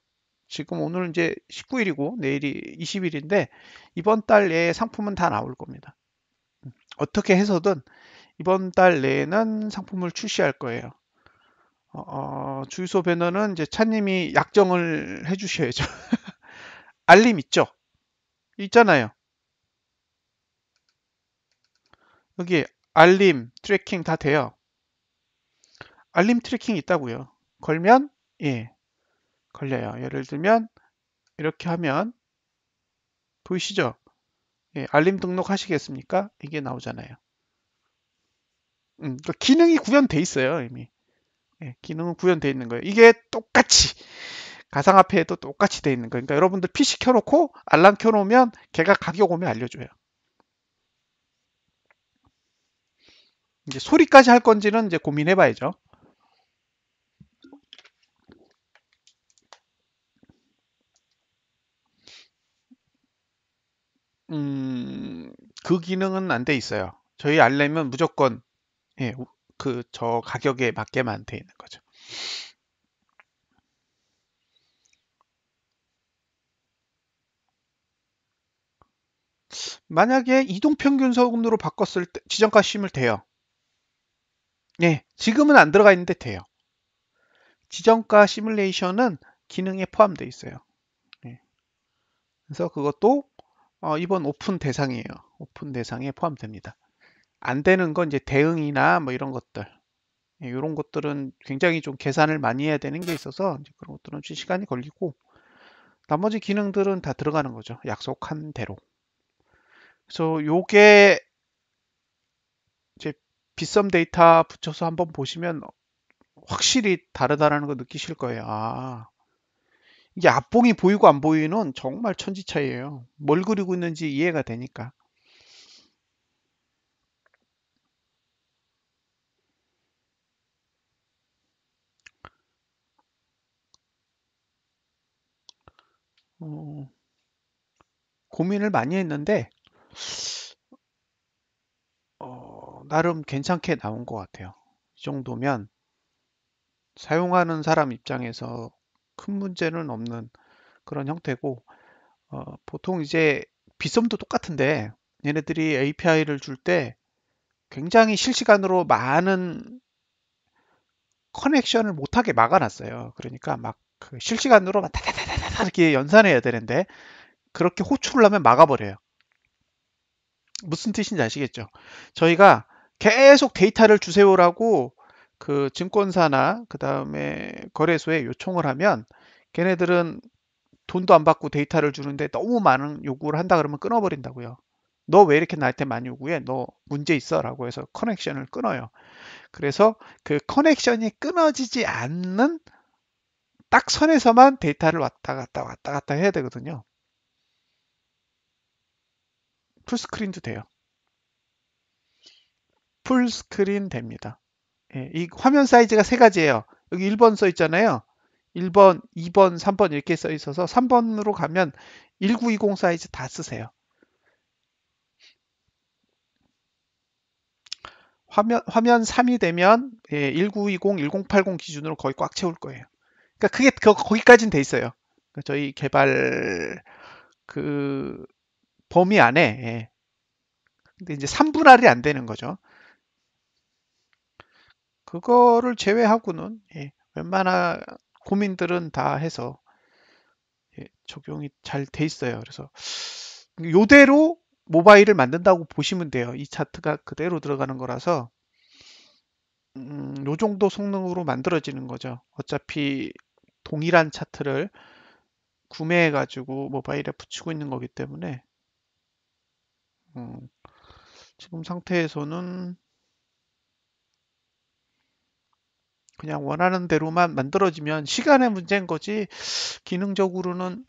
A: 지금 오늘 이제 19일이고 내일이 20일인데 이번 달 내에 상품은 다 나올 겁니다. 어떻게 해서든 이번 달 내에는 상품을 출시할 거예요. 주유소 배너는 이제 차님이 약정을 해주셔야죠. 알림 있죠? 있잖아요. 여기 알림, 트래킹 다 돼요. 알림 트래킹 있다고요. 걸면 예, 걸려요. 예를 들면 이렇게 하면 보이시죠? 예, 알림 등록하시겠습니까? 이게 나오잖아요. 그러니까 기능이 구현돼 있어요, 이미. 예, 기능은 구현돼 있는 거예요. 이게 똑같이 가상화폐에도 똑같이 돼 있는 거예요. 그러니까 여러분들 PC 켜놓고 알람 켜놓으면 걔가 가격 오면 알려줘요. 이제 소리까지 할 건지는 이제 고민해봐야죠. 그 기능은 안 돼 있어요. 저희 알림은 무조건 예, 그 저 가격에 맞게만 돼 있는 거죠. 만약에 이동평균선으로 바꿨을 때 지정가 심을 돼요. 예, 지금은 안 들어가 있는데 돼요. 지정가 시뮬레이션은 기능에 포함되어 있어요. 예, 그래서 그것도 이번 오픈 대상이에요. 오픈 대상에 포함됩니다. 안 되는 건 이제 대응이나 뭐 이런 것들. 예, 이런 것들은 굉장히 좀 계산을 많이 해야 되는 게 있어서 이제 그런 것들은 좀 시간이 걸리고 나머지 기능들은 다 들어가는 거죠. 약속한 대로. 그래서 요게 이제 빗썸 데이터 붙여서 한번 보시면 확실히 다르다라는 거 느끼실 거예요. 이게 앞봉이 보이고 안 보이는 정말 천지 차이예요. 뭘 그리고 있는지 이해가 되니까. 어, 고민을 많이 했는데 나름 괜찮게 나온 것 같아요. 이 정도면 사용하는 사람 입장에서 큰 문제는 없는 그런 형태고 보통 이제 빗썸도 똑같은데 얘네들이 API를 줄 때 굉장히 실시간으로 많은 커넥션을 못하게 막아놨어요. 그러니까 막 그 실시간으로 막 다 이렇게 연산해야 되는데 그렇게 호출을 하면 막아버려요. 무슨 뜻인지 아시겠죠? 저희가 계속 데이터를 주세요라고 그 증권사나 그 다음에 거래소에 요청을 하면 걔네들은 돈도 안 받고 데이터를 주는데 너무 많은 요구를 한다 그러면 끊어버린다고요. 너 왜 이렇게 나한테 많이 요구해? 너 문제 있어? 라고 해서 커넥션을 끊어요. 그래서 그 커넥션이 끊어지지 않는 딱 선에서만 데이터를 왔다 갔다 해야 되거든요. 풀스크린도 돼요. 풀스크린 됩니다. 예, 이 화면 사이즈가 세 가지예요. 여기 1번 써 있잖아요. 1번, 2번, 3번 이렇게 써 있어서 3번으로 가면 1920 사이즈 다 쓰세요. 화면 3이 되면 1920, 1080 기준으로 거의 꽉 채울 거예요. 그러니까 그게 거기까지는 돼 있어요. 그러니까 저희 개발 그 범위 안에 근데 이제 3분할이 안 되는 거죠. 그거를 제외하고는 웬만한 고민들은 다 해서 적용이 잘 돼 있어요. 그래서 요대로 모바일을 만든다고 보시면 돼요. 이 차트가 그대로 들어가는 거라서 요 정도 성능으로 만들어지는 거죠. 어차피 동일한 차트를 구매해 가지고 모바일에 붙이고 있는 거기 때문에 음, 지금 상태에서는 그냥 원하는 대로만 만들어지면 시간의 문제인 거지 기능적으로는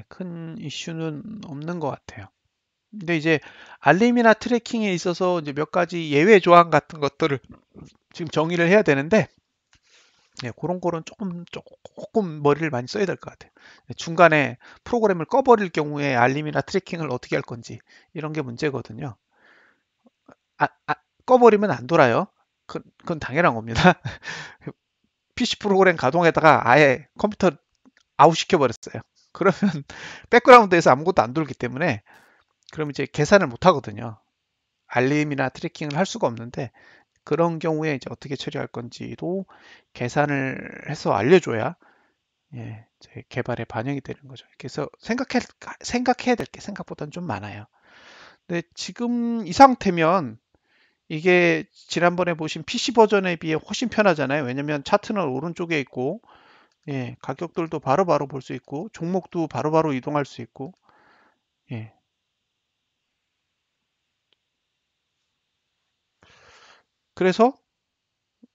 A: 큰 이슈는 없는 것 같아요. 근데 이제 알림이나 트래킹에 있어서 이제 몇 가지 예외 조항 같은 것들을 지금 정의를 해야 되는데 그런 거는 조금 머리를 많이 써야 될 것 같아요. 중간에 프로그램을 꺼버릴 경우에 알림이나 트래킹을 어떻게 할 건지 이런 게 문제거든요. 아, 아, 꺼버리면 안 돌아요. 그건 당연한 겁니다. PC 프로그램 가동에다가 아예 컴퓨터 아웃 시켜버렸어요. 그러면 백그라운드에서 아무것도 안 돌기 때문에 그럼 이제 계산을 못 하거든요. 알림이나 트래킹을 할 수가 없는데 그런 경우에 이제 어떻게 처리할 건지도 계산을 해서 알려줘야 제 개발에 반영이 되는 거죠. 그래서 생각해야 될 게 생각보다는 좀 많아요. 근데 지금 이 상태면 이게 지난번에 보신 PC 버전에 비해 훨씬 편하잖아요. 왜냐면 차트는 오른쪽에 있고, 가격들도 바로바로 볼 수 있고, 종목도 바로바로 이동할 수 있고, 예. 그래서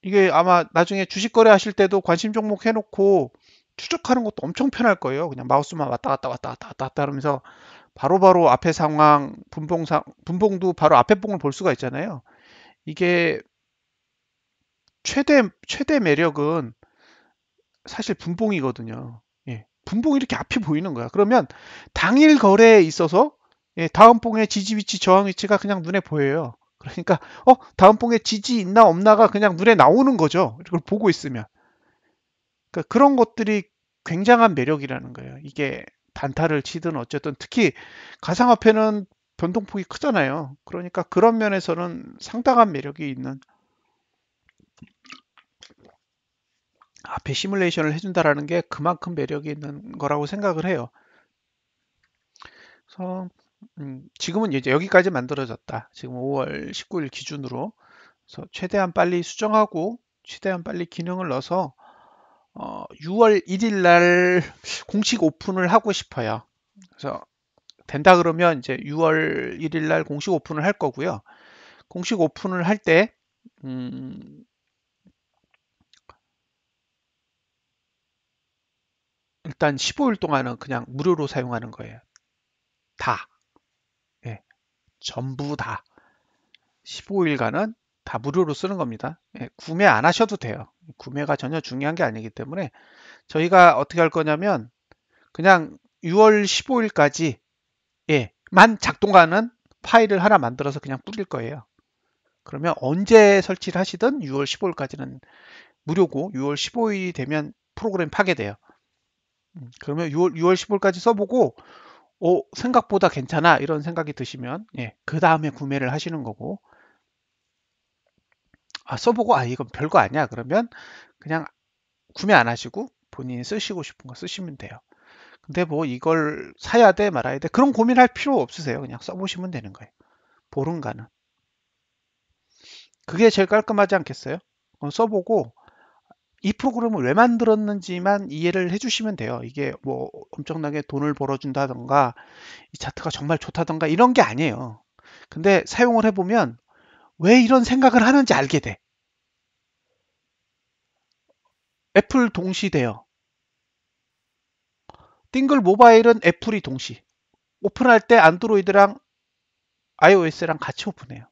A: 이게 아마 나중에 주식 거래 하실 때도 관심 종목 해놓고 추적하는 것도 엄청 편할 거예요. 그냥 마우스만 왔다 갔다 하면서 바로바로 앞에 상황, 분봉도 바로 앞에 봉을 볼 수가 있잖아요. 이게 최대 매력은 사실 분봉이거든요. 분봉이 이렇게 앞이 보이는 거야. 그러면 당일 거래에 있어서 다음 봉의 지지 위치, 저항 위치가 그냥 눈에 보여요. 그러니까 다음 봉에 지지 있나 없나가 그냥 눈에 나오는 거죠. 이걸 보고 있으면. 그러니까 그런 것들이 굉장한 매력이라는 거예요. 이게 단타를 치든 어쨌든 특히 가상화폐는 변동폭이 크잖아요. 그러니까 그런 면에서는 상당한 매력이 있는 앞에 시뮬레이션을 해준다라는 게 그만큼 매력이 있는 거라고 생각을 해요. 그래서 지금은 이제 여기까지 만들어졌다. 지금 5월 19일 기준으로. 그래서 최대한 빨리 수정하고 최대한 빨리 기능을 넣어서 6월 1일 날 공식 오픈을 하고 싶어요. 그래서 된다 그러면 이제 6월 1일 날 공식 오픈을 할 거고요. 공식 오픈을 할 때, 일단 15일 동안은 그냥 무료로 사용하는 거예요. 다. 예, 전부 다. 15일간은 다 무료로 쓰는 겁니다. 구매 안 하셔도 돼요. 구매가 전혀 중요한 게 아니기 때문에 저희가 어떻게 할 거냐면 그냥 6월 15일까지 만 작동하는 파일을 하나 만들어서 그냥 뿌릴 거예요. 그러면 언제 설치를 하시든 6월 15일까지는 무료고 6월 15일이 되면 프로그램 파괴돼요. 그러면 6월 15일까지 써보고 생각보다 괜찮아 이런 생각이 드시면 그 다음에 구매를 하시는 거고 써보고 이건 별거 아니야 그러면 그냥 구매 안 하시고 본인이 쓰시고 싶은 거 쓰시면 돼요. 근데 뭐 이걸 사야 돼 말아야 돼 그런 고민할 필요 없으세요. 그냥 써보시면 되는 거예요. 보름간은. 그게 제일 깔끔하지 않겠어요? 써보고 이 프로그램을 왜 만들었는지만 이해를 해주시면 돼요. 이게 뭐 엄청나게 돈을 벌어준다던가 이 차트가 정말 좋다던가 이런 게 아니에요. 근데 사용을 해보면 왜 이런 생각을 하는지 알게 돼. 애플 동시돼요. 띵글 모바일은 애플이 동시. 오픈할 때 안드로이드랑 iOS랑 같이 오픈해요.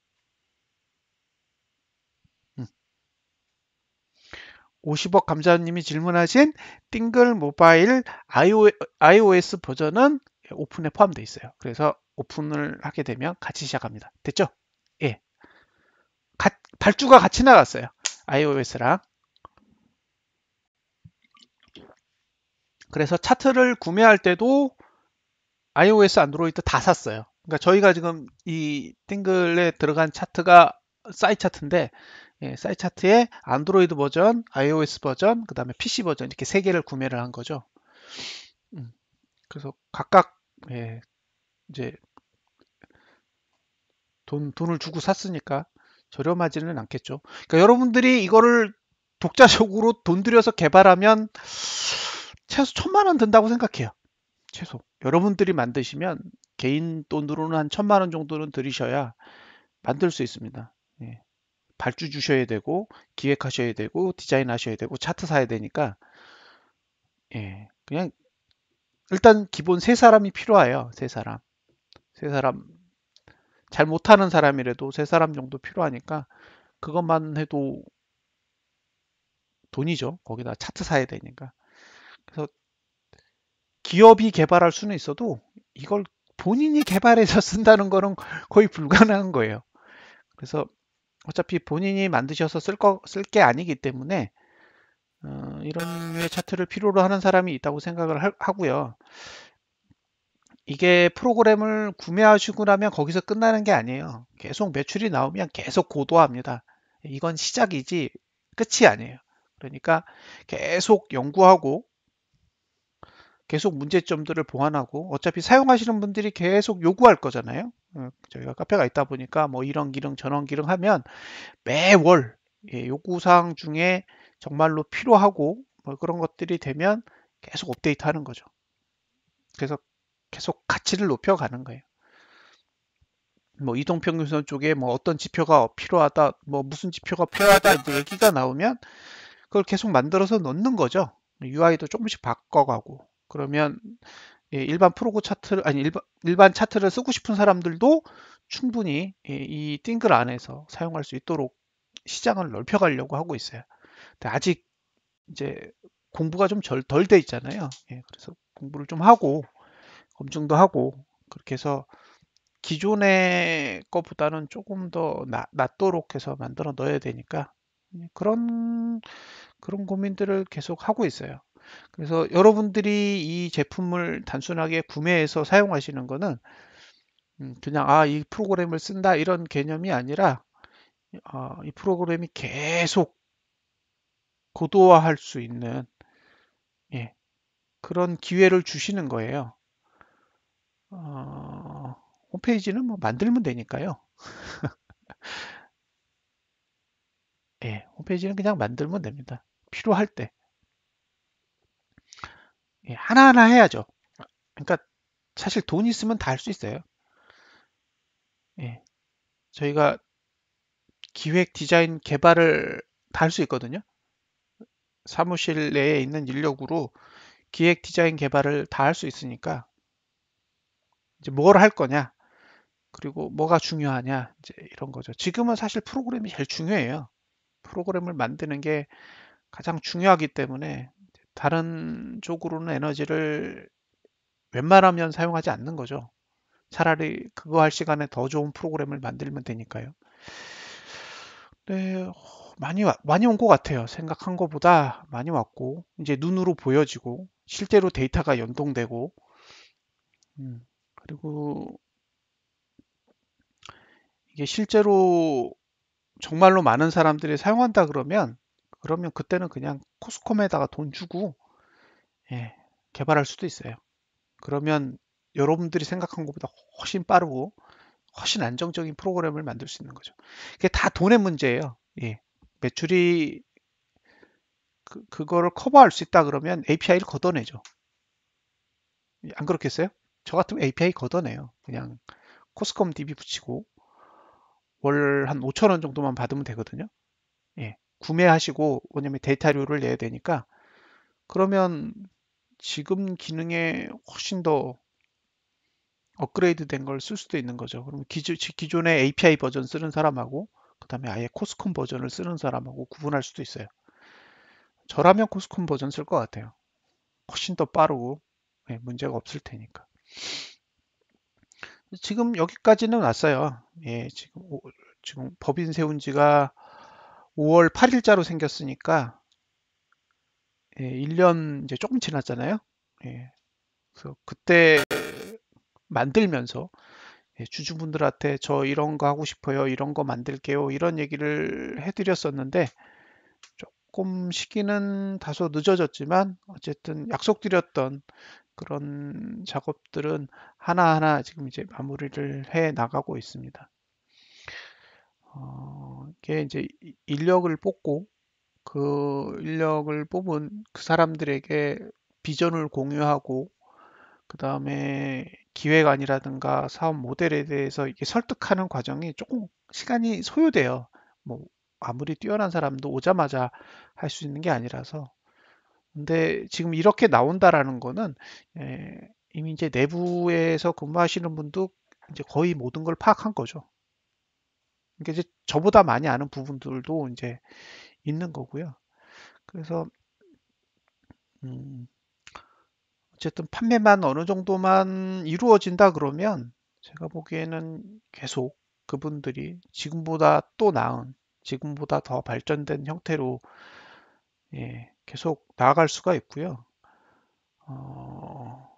A: 50억 감자님이 질문하신 띵글 모바일 iOS 버전은 오픈에 포함되어 있어요. 그래서 오픈을 하게 되면 같이 시작합니다. 됐죠? 예. 발주가 같이 나갔어요. iOS랑. 그래서 차트를 구매할 때도 iOS, 안드로이드 다 샀어요. 그러니까 저희가 지금 이 띵글에 들어간 차트가 싸이 차트인데 싸이 차트에 안드로이드 버전, iOS 버전, 그 다음에 PC 버전 이렇게 세 개를 구매를 한 거죠. 그래서 각각 이제 돈을 주고 샀으니까 저렴하지는 않겠죠. 그러니까 여러분들이 이거를 독자적으로 돈 들여서 개발하면 최소 1,000만 원 든다고 생각해요. 최소. 여러분들이 만드시면 개인 돈으로는 한 1,000만 원 정도는 들이셔야 만들 수 있습니다. 예. 발주 주셔야 되고 기획하셔야 되고 디자인하셔야 되고 차트 사야 되니까 그냥 일단 기본 세 사람이 필요해요. 세 사람. 세 사람 잘 못하는 사람이라도 세 사람 정도 필요하니까 그것만 해도 돈이죠. 거기다 차트 사야 되니까. 그래서 기업이 개발할 수는 있어도 이걸 본인이 개발해서 쓴다는 거는 거의 불가능한 거예요. 그래서 어차피 본인이 만드셔서 쓸 게 아니기 때문에 이런 류의 차트를 필요로 하는 사람이 있다고 생각을 하고요. 이게 프로그램을 구매하시고 나면 거기서 끝나는 게 아니에요. 계속 매출이 나오면 계속 고도화합니다. 이건 시작이지 끝이 아니에요. 그러니까 계속 연구하고 계속 문제점들을 보완하고 어차피 사용하시는 분들이 계속 요구할 거잖아요. 저희가 카페가 있다 보니까 뭐 이런 기능 저런 기능 하면 매월 요구사항 중에 정말로 필요하고 뭐 그런 것들이 되면 계속 업데이트 하는 거죠. 그래서 계속 가치를 높여가는 거예요. 뭐 이동평균선 쪽에 뭐 어떤 지표가 필요하다, 뭐 무슨 지표가 필요하다 이제 얘기가 나오면 그걸 계속 만들어서 넣는 거죠. UI도 조금씩 바꿔가고 그러면 일반 프로그 차트를 아니 일반 차트를 쓰고 싶은 사람들도 충분히 이 띵글 안에서 사용할 수 있도록 시장을 넓혀가려고 하고 있어요. 근데 아직 이제 공부가 좀 덜 돼 있잖아요. 그래서 공부를 좀 하고 검증도 하고 그렇게 해서 기존의 거보다는 조금 더 낫도록 해서 만들어 넣어야 되니까 그런 고민들을 계속 하고 있어요. 그래서 여러분들이 이 제품을 단순하게 구매해서 사용하시는 거는 그냥 이 프로그램을 쓴다 이런 개념이 아니라 이 프로그램이 계속 고도화할 수 있는 예, 그런 기회를 주시는 거예요. 홈페이지는 뭐 만들면 되니까요. 홈페이지는 그냥 만들면 됩니다. 필요할 때 하나하나 해야죠. 그러니까 사실 돈 있으면 다 할 수 있어요. 예, 저희가 기획, 디자인, 개발을 다 할 수 있거든요. 사무실 내에 있는 인력으로 기획, 디자인, 개발을 다 할 수 있으니까 이제 뭘 할 거냐, 그리고 뭐가 중요하냐, 이제 이런 거죠. 지금은 사실 프로그램이 제일 중요해요. 프로그램을 만드는 게 가장 중요하기 때문에 다른 쪽으로는 에너지를 웬만하면 사용하지 않는 거죠. 차라리 그거 할 시간에 더 좋은 프로그램을 만들면 되니까요. 네, 많이 온 것 같아요. 생각한 것보다 많이 왔고, 이제 눈으로 보여지고, 실제로 데이터가 연동되고, 그리고 이게 실제로 정말로 많은 사람들이 사용한다 그러면 그때는 그냥 코스콤에다가 돈 주고 예, 개발할 수도 있어요. 그러면 여러분들이 생각한 것보다 훨씬 빠르고 훨씬 안정적인 프로그램을 만들 수 있는 거죠. 그게 다 돈의 문제예요. 예. 매출이 그거를 커버할 수 있다 그러면 API를 걷어내죠. 안 그렇겠어요? 저 같으면 API 걷어내요. 그냥 코스컴 DB 붙이고 월 한 5천 원 정도만 받으면 되거든요. 예. 구매하시고 왜냐면 데이터료를 내야 되니까 그러면 지금 기능에 훨씬 더 업그레이드 된 걸 쓸 수도 있는 거죠. 그럼 기존의 API 버전 쓰는 사람하고 그다음에 아예 코스콘 버전을 쓰는 사람하고 구분할 수도 있어요. 저라면 코스콘 버전 쓸 것 같아요. 훨씬 더 빠르고 예, 문제가 없을 테니까. 지금 여기까지는 왔어요. 예, 지금 법인 세운 지가 5월 8일자로 생겼으니까 예, 1년 이제 조금 지났잖아요. 예, 그래서 그때 만들면서 예, 주주분들한테 저 이런 거 하고 싶어요. 이런 거 만들게요. 이런 얘기를 해드렸었는데 조금 시기는 다소 늦어졌지만 어쨌든 약속드렸던 그런 작업들은 하나하나 지금 이제 마무리를 해 나가고 있습니다. 이게 이제 인력을 뽑고 그 인력을 뽑은 그 사람들에게 비전을 공유하고 그 다음에 기획안이라든가 사업 모델에 대해서 이게 설득하는 과정이 조금 시간이 소요돼요. 뭐 아무리 뛰어난 사람도 오자마자 할 수 있는 게 아니라서. 근데 지금 이렇게 나온다라는 거는 이미 이제 내부에서 근무하시는 분도 이제 거의 모든 걸 파악한 거죠. 이게 이제 저보다 많이 아는 부분들도 이제 있는 거고요. 그래서 음, 어쨌든 판매만 어느 정도만 이루어진다 그러면 제가 보기에는 계속 그분들이 지금보다 또 나은, 지금보다 더 발전된 형태로 예, 계속 나아갈 수가 있고요. 어,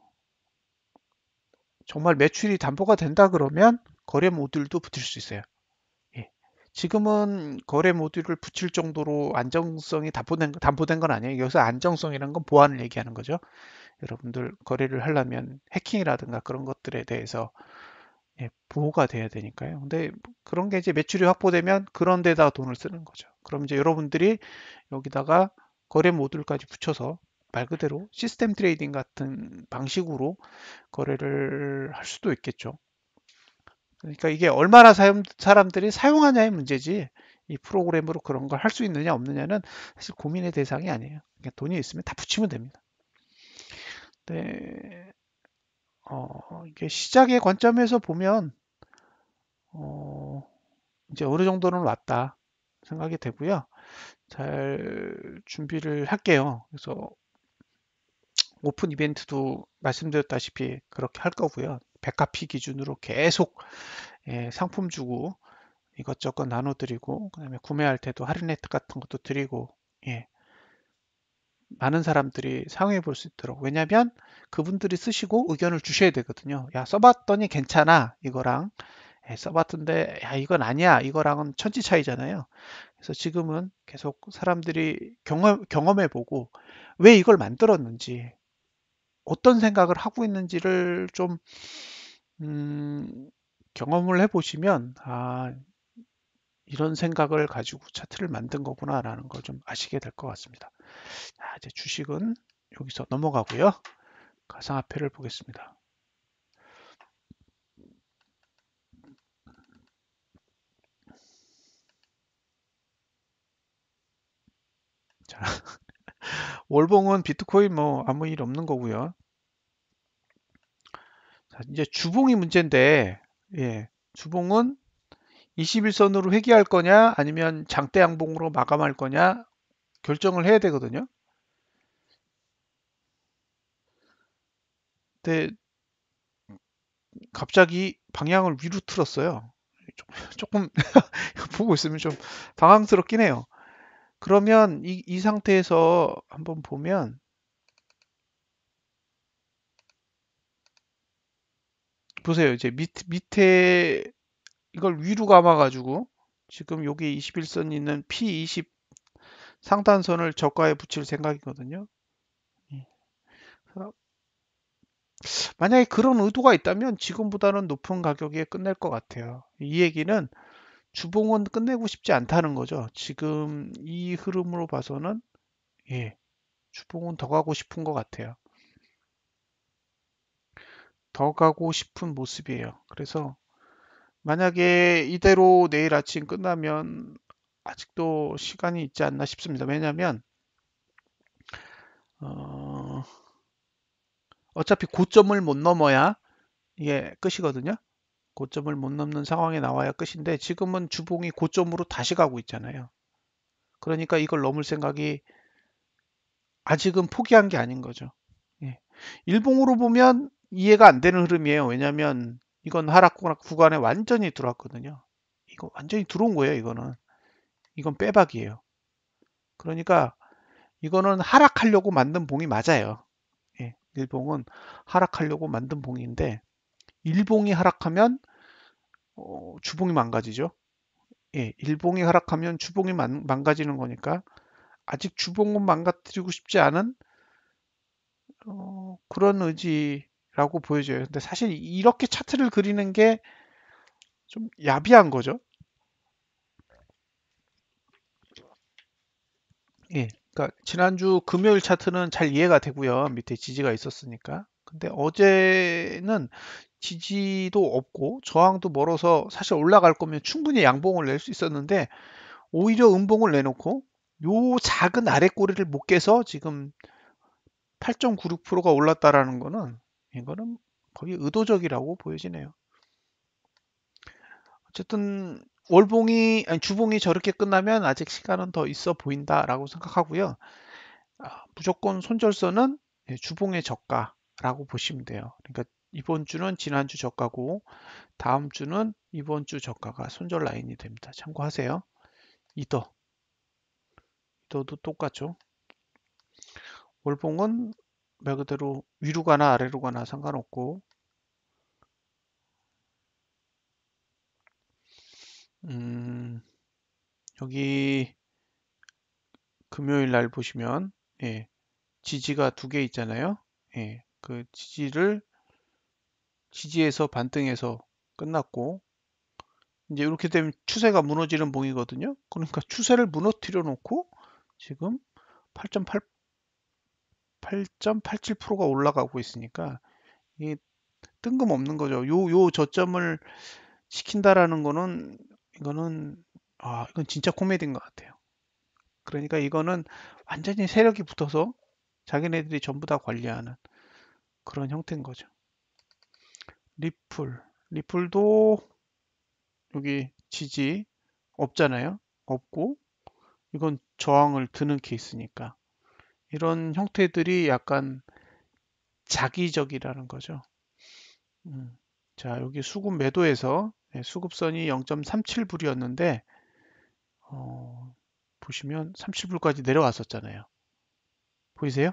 A: 정말 매출이 담보가 된다 그러면 거래 모듈도 붙일 수 있어요. 예. 지금은 거래 모듈을 붙일 정도로 안정성이 담보된 건 아니에요. 여기서 안정성이라는 건 보안을 얘기하는 거죠. 여러분들 거래를 하려면 해킹이라든가 그런 것들에 대해서 예, 보호가 돼야 되니까요. 근데 그런 게 이제 매출이 확보되면 그런 데다 돈을 쓰는 거죠. 그럼 이제 여러분들이 여기다가 거래 모듈까지 붙여서 말 그대로 시스템 트레이딩 같은 방식으로 거래를 할 수도 있겠죠. 그러니까 이게 얼마나 사람들이 사용하냐의 문제지 이 프로그램으로 그런 걸 할 수 있느냐 없느냐는 사실 고민의 대상이 아니에요. 그냥 돈이 있으면 다 붙이면 됩니다. 네, 이게 시작의 관점에서 보면 어, 이제 어느 정도는 왔다 생각이 되고요. 잘 준비를 할게요. 그래서 오픈 이벤트도 말씀드렸다시피 그렇게 할 거고요. 백카피 기준으로 계속 예, 상품 주고 이것저것 나눠드리고 그다음에 구매할 때도 할인 혜택 같은 것도 드리고 예, 많은 사람들이 사용해 볼 수 있도록 왜냐하면 그분들이 쓰시고 의견을 주셔야 되거든요. 야 써봤더니 괜찮아 이거랑 예, 써봤던데 야 이건 아니야 이거랑은 천지 차이잖아요. 그래서 지금은 계속 사람들이 경험해 보고 왜 이걸 만들었는지 어떤 생각을 하고 있는지를 좀 경험을 해 보시면 아 이런 생각을 가지고 차트를 만든 거구나라는 걸 좀 아시게 될 것 같습니다. 자, 이제 주식은 여기서 넘어가고요. 가상화폐를 보겠습니다. 자, 월봉은 비트코인 뭐 아무 일 없는 거고요. 자, 이제 주봉이 문제인데, 예, 주봉은 21선으로 회귀할 거냐, 아니면 장대 양봉으로 마감할 거냐 결정을 해야 되거든요. 근데 갑자기 방향을 위로 틀었어요. 조금 보고 있으면 좀 당황스럽긴 해요. 그러면 이 상태에서 한번 보면 보세요. 이제 밑에 이걸 위로 감아가지고 지금 여기 21선 있는 P20 상단선을 저가에 붙일 생각이거든요. 예. 만약에 그런 의도가 있다면 지금보다는 높은 가격에 끝낼 것 같아요. 이 얘기는 주봉은 끝내고 싶지 않다는 거죠. 지금 이 흐름으로 봐서는 예, 주봉은 더 가고 싶은 것 같아요. 더 가고 싶은 모습이에요. 그래서 만약에 이대로 내일 아침 끝나면 아직도 시간이 있지 않나 싶습니다. 왜냐하면 어, 어차피 고점을 못 넘어야 이게 끝이거든요. 고점을 못 넘는 상황에 나와야 끝인데 지금은 주봉이 고점으로 다시 가고 있잖아요. 그러니까 이걸 넘을 생각이 아직은 포기한 게 아닌 거죠. 예. 일봉으로 보면 이해가 안 되는 흐름이에요. 왜냐하면 이건 하락 구간에 완전히 들어왔거든요. 이거 완전히 들어온 거예요. 이건 빼박이에요. 그러니까 이거는 하락하려고 만든 봉이 맞아요. 예. 일봉은 하락하려고 만든 봉인데 일봉이 하락하면 주봉이 망가지죠. 예, 일봉이 하락하면 주봉이 망가지는 거니까 아직 주봉은 망가뜨리고 싶지 않은 그런 의지라고 보여져요. 근데 사실 이렇게 차트를 그리는 게 좀 야비한 거죠. 예, 그러니까 지난주 금요일 차트는 잘 이해가 되고요. 밑에 지지가 있었으니까. 근데 어제는 지지도 없고 저항도 멀어서 사실 올라갈 거면 충분히 양봉을 낼 수 있었는데 오히려 음봉을 내놓고 요 작은 아래 꼬리를 못 깨서 지금 8.96%가 올랐다라는 거는 이거는 거의 의도적이라고 보여지네요. 어쨌든 월봉이 아니 주봉이 저렇게 끝나면 아직 시간은 더 있어 보인다라고 생각하고요. 무조건 손절선은 주봉의 저가라고 보시면 돼요. 그러니까 이번 주는 지난주 저가고 다음 주는 이번 주 저가가 손절 라인이 됩니다. 참고하세요. 이더, 이더도 똑같죠. 월봉은 말 그대로 위로 가나 아래로 가나 상관없고 음, 여기 금요일 날 보시면 예, 지지가 두 개 있잖아요. 예, 그 지지에서 반등해서 끝났고 이제 이렇게 되면 추세가 무너지는 봉이거든요. 그러니까 추세를 무너뜨려 놓고 지금 8.8, 8.87%가 올라가고 있으니까 이게 뜬금없는 거죠. 요 저점을 시킨다라는 거는 이거는 이건 진짜 코미디인 것 같아요. 그러니까 이거는 완전히 세력이 붙어서 자기네들이 전부 다 관리하는 그런 형태인 거죠. 리플, 리플도 여기 지지 없잖아요. 없고 이건 저항을 드는 케이스니까 이런 형태들이 약간 자기적이라는 거죠. 자, 여기 수급 매도에서 수급선이 0.37불이었는데 보시면 37불까지 내려왔었잖아요. 보이세요?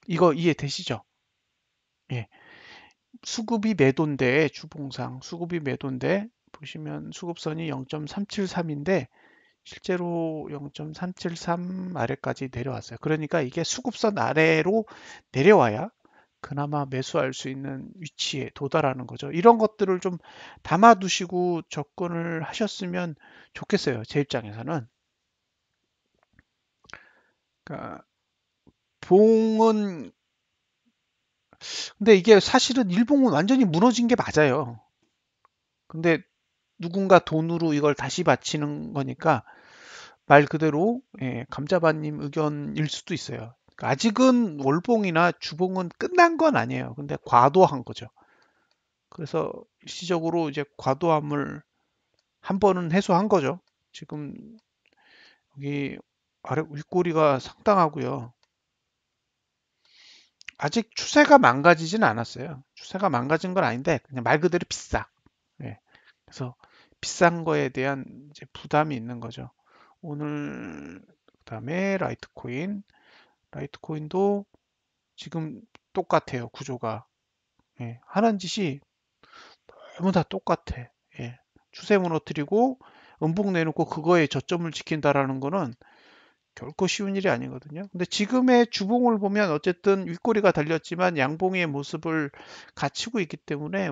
A: 이거 이해되시죠? 예. 수급이 매도인데 주봉상 수급이 매도인데 보시면 수급선이 0.373인데 실제로 0.373 아래까지 내려왔어요. 그러니까 이게 수급선 아래로 내려와야 그나마 매수할 수 있는 위치에 도달하는 거죠. 이런 것들을 좀 담아두시고 접근을 하셨으면 좋겠어요. 제 입장에서는. 그러니까 봉은 근데 이게 사실은 일봉은 완전히 무너진 게 맞아요. 근데 누군가 돈으로 이걸 다시 바치는 거니까 말 그대로 감자반님 의견일 수도 있어요. 그러니까 아직은 월봉이나 주봉은 끝난 건 아니에요. 근데 과도한 거죠. 그래서 일시적으로 이제 과도함을 한 번은 해소한 거죠. 지금 여기 아래 윗꼬리가 상당하고요. 아직 추세가 망가지진 않았어요. 추세가 망가진 건 아닌데 그냥 말 그대로 비싸. 예. 그래서 비싼 거에 대한 이제 부담이 있는 거죠. 오늘 그다음에 라이트코인도 지금 똑같아요. 구조가. 예. 하는 짓이 너무 다 똑같아. 예. 추세 무너뜨리고 음봉 내놓고 그거에 저점을 지킨다라는 거는 결코 쉬운 일이 아니거든요. 근데 지금의 주봉을 보면 어쨌든 윗꼬리가 달렸지만 양봉의 모습을 갖추고 있기 때문에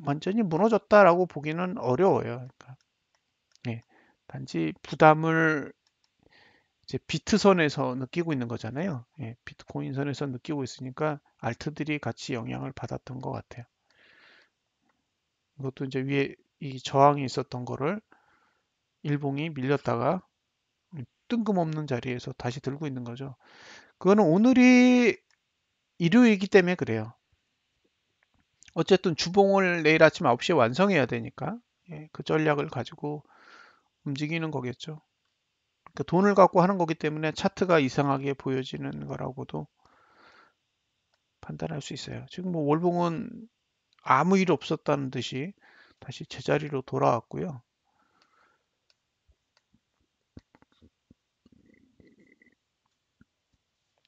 A: 완전히 무너졌다라고 보기는 어려워요. 그러니까, 예, 단지 부담을 이제 비트선에서 느끼고 있는 거잖아요. 예, 비트코인 선에서 느끼고 있으니까 알트들이 같이 영향을 받았던 것 같아요. 이것도 이제 위에 이 저항이 있었던 거를 일봉이 밀렸다가 뜬금없는 자리에서 다시 들고 있는 거죠. 그거는 오늘이 일요일이기 때문에 그래요. 어쨌든 주봉을 내일 아침 9시에 완성해야 되니까 예, 그 전략을 가지고 움직이는 거겠죠. 그러니까 돈을 갖고 하는 거기 때문에 차트가 이상하게 보여지는 거라고도 판단할 수 있어요. 지금 뭐 월봉은 아무 일 없었다는 듯이 다시 제자리로 돌아왔고요.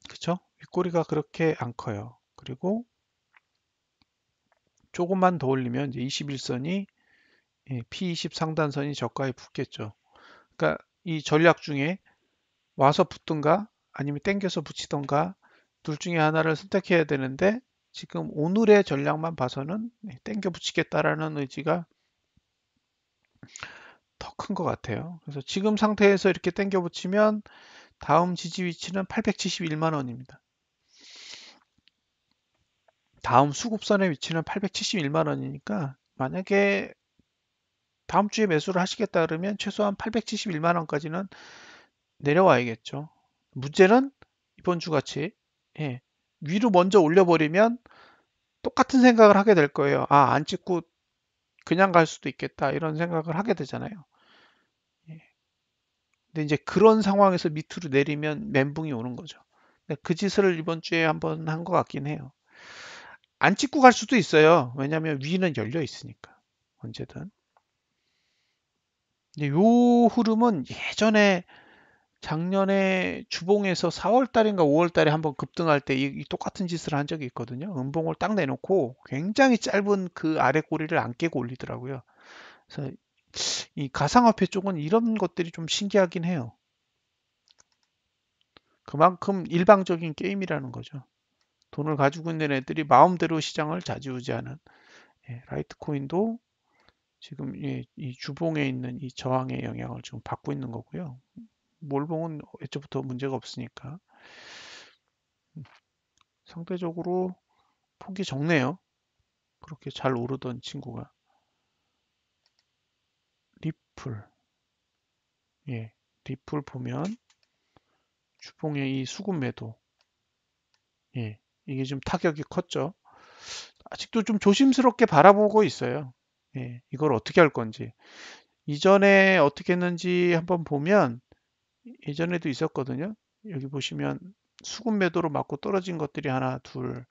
A: 그쵸? 윗꼬리가 그렇게 안 커요. 그리고 조금만 더 올리면 이제 21선이 P20 상단선이 저가에 붙겠죠. 그러니까 이 전략 중에 와서 붙든가 아니면 땡겨서 붙이던가 둘 중에 하나를 선택해야 되는데 지금 오늘의 전략만 봐서는 땡겨 붙이겠다라는 의지가 더 큰 것 같아요. 그래서 지금 상태에서 이렇게 땡겨 붙이면 다음 지지 위치는 871만 원입니다. 다음 수급선의 위치는 871만 원이니까 만약에 다음 주에 매수를 하시겠다 그러면 최소한 871만 원까지는 내려와야겠죠. 문제는 이번 주 같이 예, 위로 먼저 올려버리면 똑같은 생각을 하게 될 거예요. 아, 안 찍고 그냥 갈 수도 있겠다 이런 생각을 하게 되잖아요. 예. 근데 이제 그런 상황에서 밑으로 내리면 멘붕이 오는 거죠. 근데 그 짓을 이번 주에 한번 한 것 같긴 해요. 안 찍고 갈 수도 있어요. 왜냐하면 위는 열려 있으니까 언제든. 근데 요 흐름은 예전에 작년에 주봉에서 4월 달인가 5월 달에 한번 급등할 때 이 똑같은 짓을 한 적이 있거든요. 음봉을 딱 내놓고 굉장히 짧은 그 아래 꼬리를 안 깨고 올리더라고요. 그래서 이 가상화폐 쪽은 이런 것들이 좀 신기하긴 해요. 그만큼 일방적인 게임이라는 거죠. 돈을 가지고 있는 애들이 마음대로 시장을 좌지우지하는 라이트코인도 지금 이 주봉에 있는 이 저항의 영향을 좀 받고 있는 거고요. 몰봉은 애초부터 문제가 없으니까 상대적으로 폭이 적네요. 그렇게 잘 오르던 친구가. 리플. 예. 리플 보면 주봉의 이 수급 매도. 예. 이게 좀 타격이 컸죠. 아직도 좀 조심스럽게 바라보고 있어요. 예. 이걸 어떻게 할 건지. 이전에 어떻게 했는지 한번 보면 예전에도 있었거든요. 여기 보시면 수급 매도로 맞고 떨어진 것들이 하나, 둘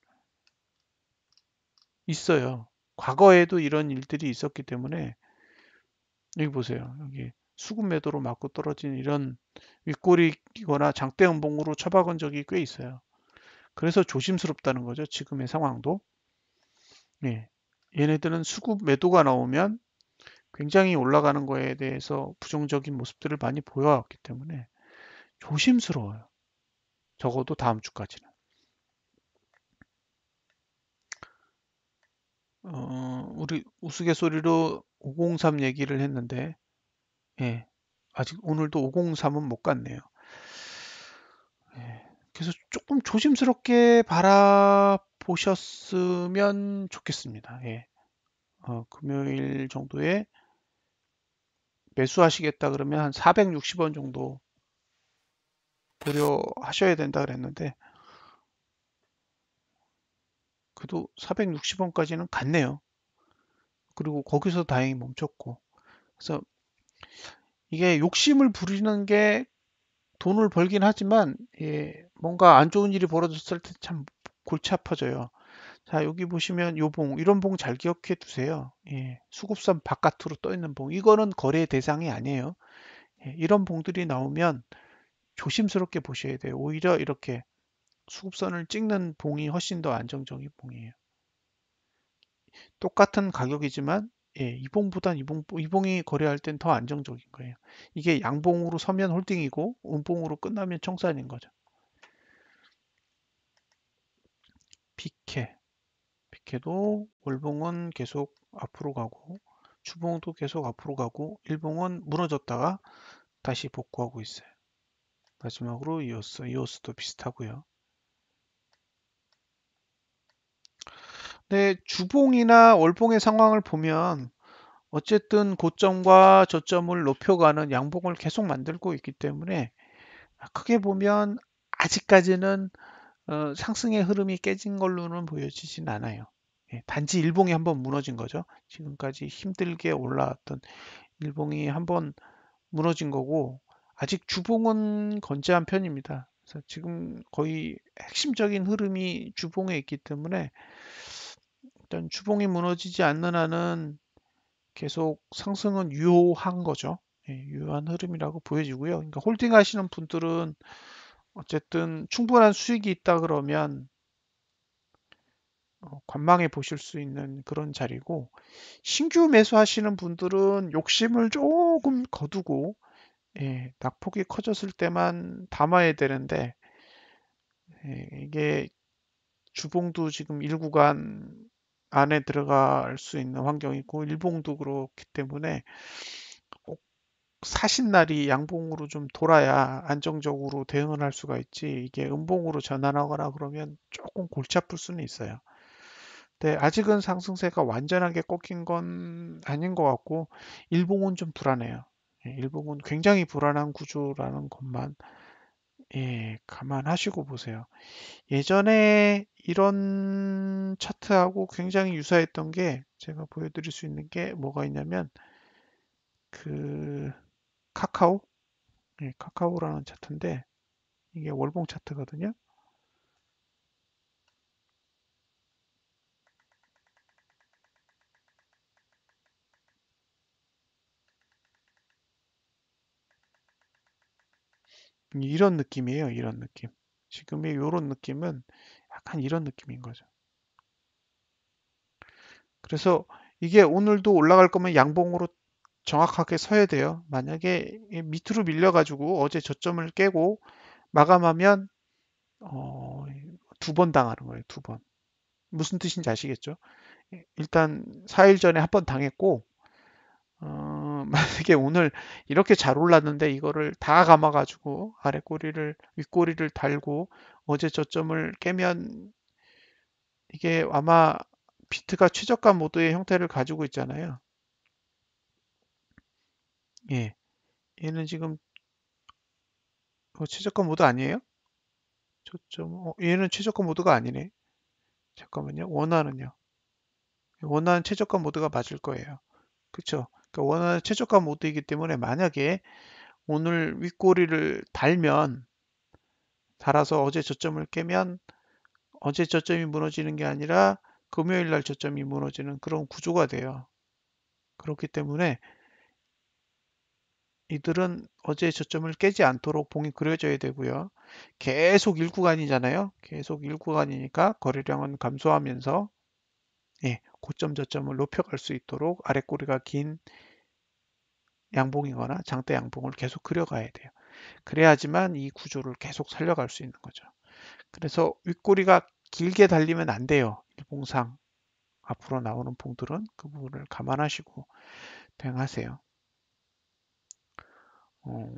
A: 있어요. 과거에도 이런 일들이 있었기 때문에 여기 보세요. 여기 수급 매도로 맞고 떨어진 이런 윗골이거나 장대 음봉으로 쳐박은 적이 꽤 있어요. 그래서 조심스럽다는 거죠. 지금의 상황도. 예. 얘네들은 수급 매도가 나오면 굉장히 올라가는 거에 대해서 부정적인 모습들을 많이 보여왔기 때문에 조심스러워요. 적어도 다음 주까지는. 우리 우스갯소리로 503 얘기를 했는데, 예. 아직 오늘도 503은 못 갔네요. 예. 그래서 조금 조심스럽게 바라보셨으면 좋겠습니다. 예. 금요일 정도에 매수하시겠다 그러면 한 460원 정도 고려 하셔야 된다 그랬는데, 그래도 460원까지는 갔네요. 그리고 거기서 다행히 멈췄고. 그래서 이게 욕심을 부리는 게 돈을 벌긴 하지만, 예, 뭔가 안 좋은 일이 벌어졌을 때 참 골치 아파져요. 자, 여기 보시면 요 봉, 이런 봉 잘 기억해 두세요. 예, 수급선 바깥으로 떠 있는 봉. 이거는 거래 대상이 아니에요. 예, 이런 봉들이 나오면 조심스럽게 보셔야 돼요. 오히려 이렇게 수급선을 찍는 봉이 훨씬 더 안정적인 봉이에요. 똑같은 가격이지만 예, 이봉보단 이봉이 거래할 땐 더 안정적인 거예요. 이게 양봉으로 서면 홀딩이고 음봉으로 끝나면 청산인 거죠. 비케, 비케도 월봉은 계속 앞으로 가고 주봉도 계속 앞으로 가고 일봉은 무너졌다가 다시 복구하고 있어요. 마지막으로 이오스도 비슷하고요. 근데 주봉이나 월봉의 상황을 보면 어쨌든 고점과 저점을 높여가는 양봉을 계속 만들고 있기 때문에 크게 보면 아직까지는 상승의 흐름이 깨진 걸로는 보여지진 않아요. 예, 단지 일봉이 한번 무너진 거죠. 지금까지 힘들게 올라왔던 일봉이 한번 무너진 거고 아직 주봉은 건재한 편입니다. 그래서 지금 거의 핵심적인 흐름이 주봉에 있기 때문에 일단 주봉이 무너지지 않는 한은 계속 상승은 유효한 거죠. 예, 유효한 흐름이라고 보여지고요. 그러니까 홀딩 하시는 분들은 어쨌든 충분한 수익이 있다 그러면 관망해 보실 수 있는 그런 자리고 신규 매수하시는 분들은 욕심을 조금 거두고 예, 낙폭이 커졌을 때만 담아야 되는데 예, 이게 주봉도 지금 1구간 안에 들어갈 수 있는 환경이고 일봉도 그렇기 때문에 꼭 사신 날이 양봉으로 좀 돌아야 안정적으로 대응을 할 수가 있지 이게 음봉으로 전환하거나 그러면 조금 골치 아플 수는 있어요. 네, 아직은 상승세가 완전하게 꺾인 건 아닌 것 같고 일봉은 좀 불안해요. 예, 일봉은 굉장히 불안한 구조라는 것만 예, 감안하시고 보세요. 예전에 이런 차트하고 굉장히 유사했던 게 제가 보여드릴 수 있는 게 뭐가 있냐면 그 카카오, 예, 카카오라는 차트인데 이게 월봉 차트거든요. 이런 느낌이에요. 이런 느낌. 지금의 이런 느낌은 약간 이런 느낌인 거죠. 그래서 이게 오늘도 올라갈 거면 양봉으로 정확하게 서야 돼요. 만약에 밑으로 밀려가지고 어제 저점을 깨고 마감하면 어, 두 번 당하는 거예요. 두 번. 무슨 뜻인지 아시겠죠? 일단 4일 전에 한 번 당했고 만약에 오늘 이렇게 잘 올랐는데 이거를 다 감아가지고 아래 꼬리를 윗꼬리를 달고 어제 저점을 깨면 이게 아마 비트가 최저가 모드의 형태를 가지고 있잖아요. 예, 얘는 지금 최저가 모드 아니에요? 저점, 얘는 최저가 모드가 아니네. 잠깐만요. 원화는요. 원화는 최저가 모드가 맞을 거예요. 그쵸? 그러니까 원화는 최저가 모드이기 때문에 만약에 오늘 윗꼬리를 달아서 어제 저점을 깨면 어제 저점이 무너지는 게 아니라 금요일 날 저점이 무너지는 그런 구조가 돼요. 그렇기 때문에 이들은 어제 저점을 깨지 않도록 봉이 그려져야 되고요. 계속 일구간이잖아요. 계속 일구간이니까 거래량은 감소하면서 예, 고점 저점을 높여갈 수 있도록 아랫꼬리가 긴 양봉이거나 장대 양봉을 계속 그려가야 돼요. 그래야지만 이 구조를 계속 살려갈 수 있는 거죠. 그래서 윗꼬리가 길게 달리면 안 돼요. 일봉상 앞으로 나오는 봉들은 그 부분을 감안하시고 대응하세요. 어,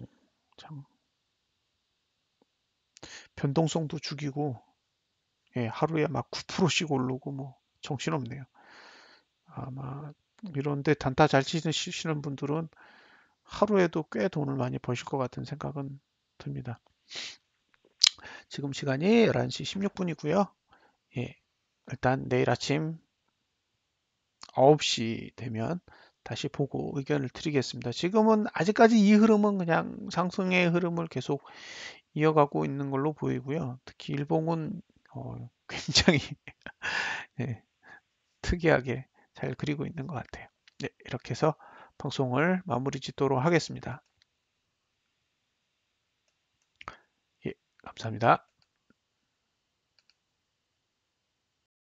A: 참 변동성도 죽이고 예, 하루에 막 9%씩 오르고 뭐 정신없네요. 아마 이런데 단타 잘 치시는 분들은 하루에도 꽤 돈을 많이 버실 것 같은 생각은 듭니다. 지금 시간이 11시 16분이고요. 예, 일단 내일 아침 9시 되면 다시 보고 의견을 드리겠습니다. 지금은 아직까지 이 흐름은 그냥 상승의 흐름을 계속 이어가고 있는 걸로 보이고요. 특히 일봉은 굉장히 예, 특이하게 잘 그리고 있는 것 같아요. 네, 이렇게 해서 방송을 마무리 짓도록 하겠습니다. 예, 감사합니다.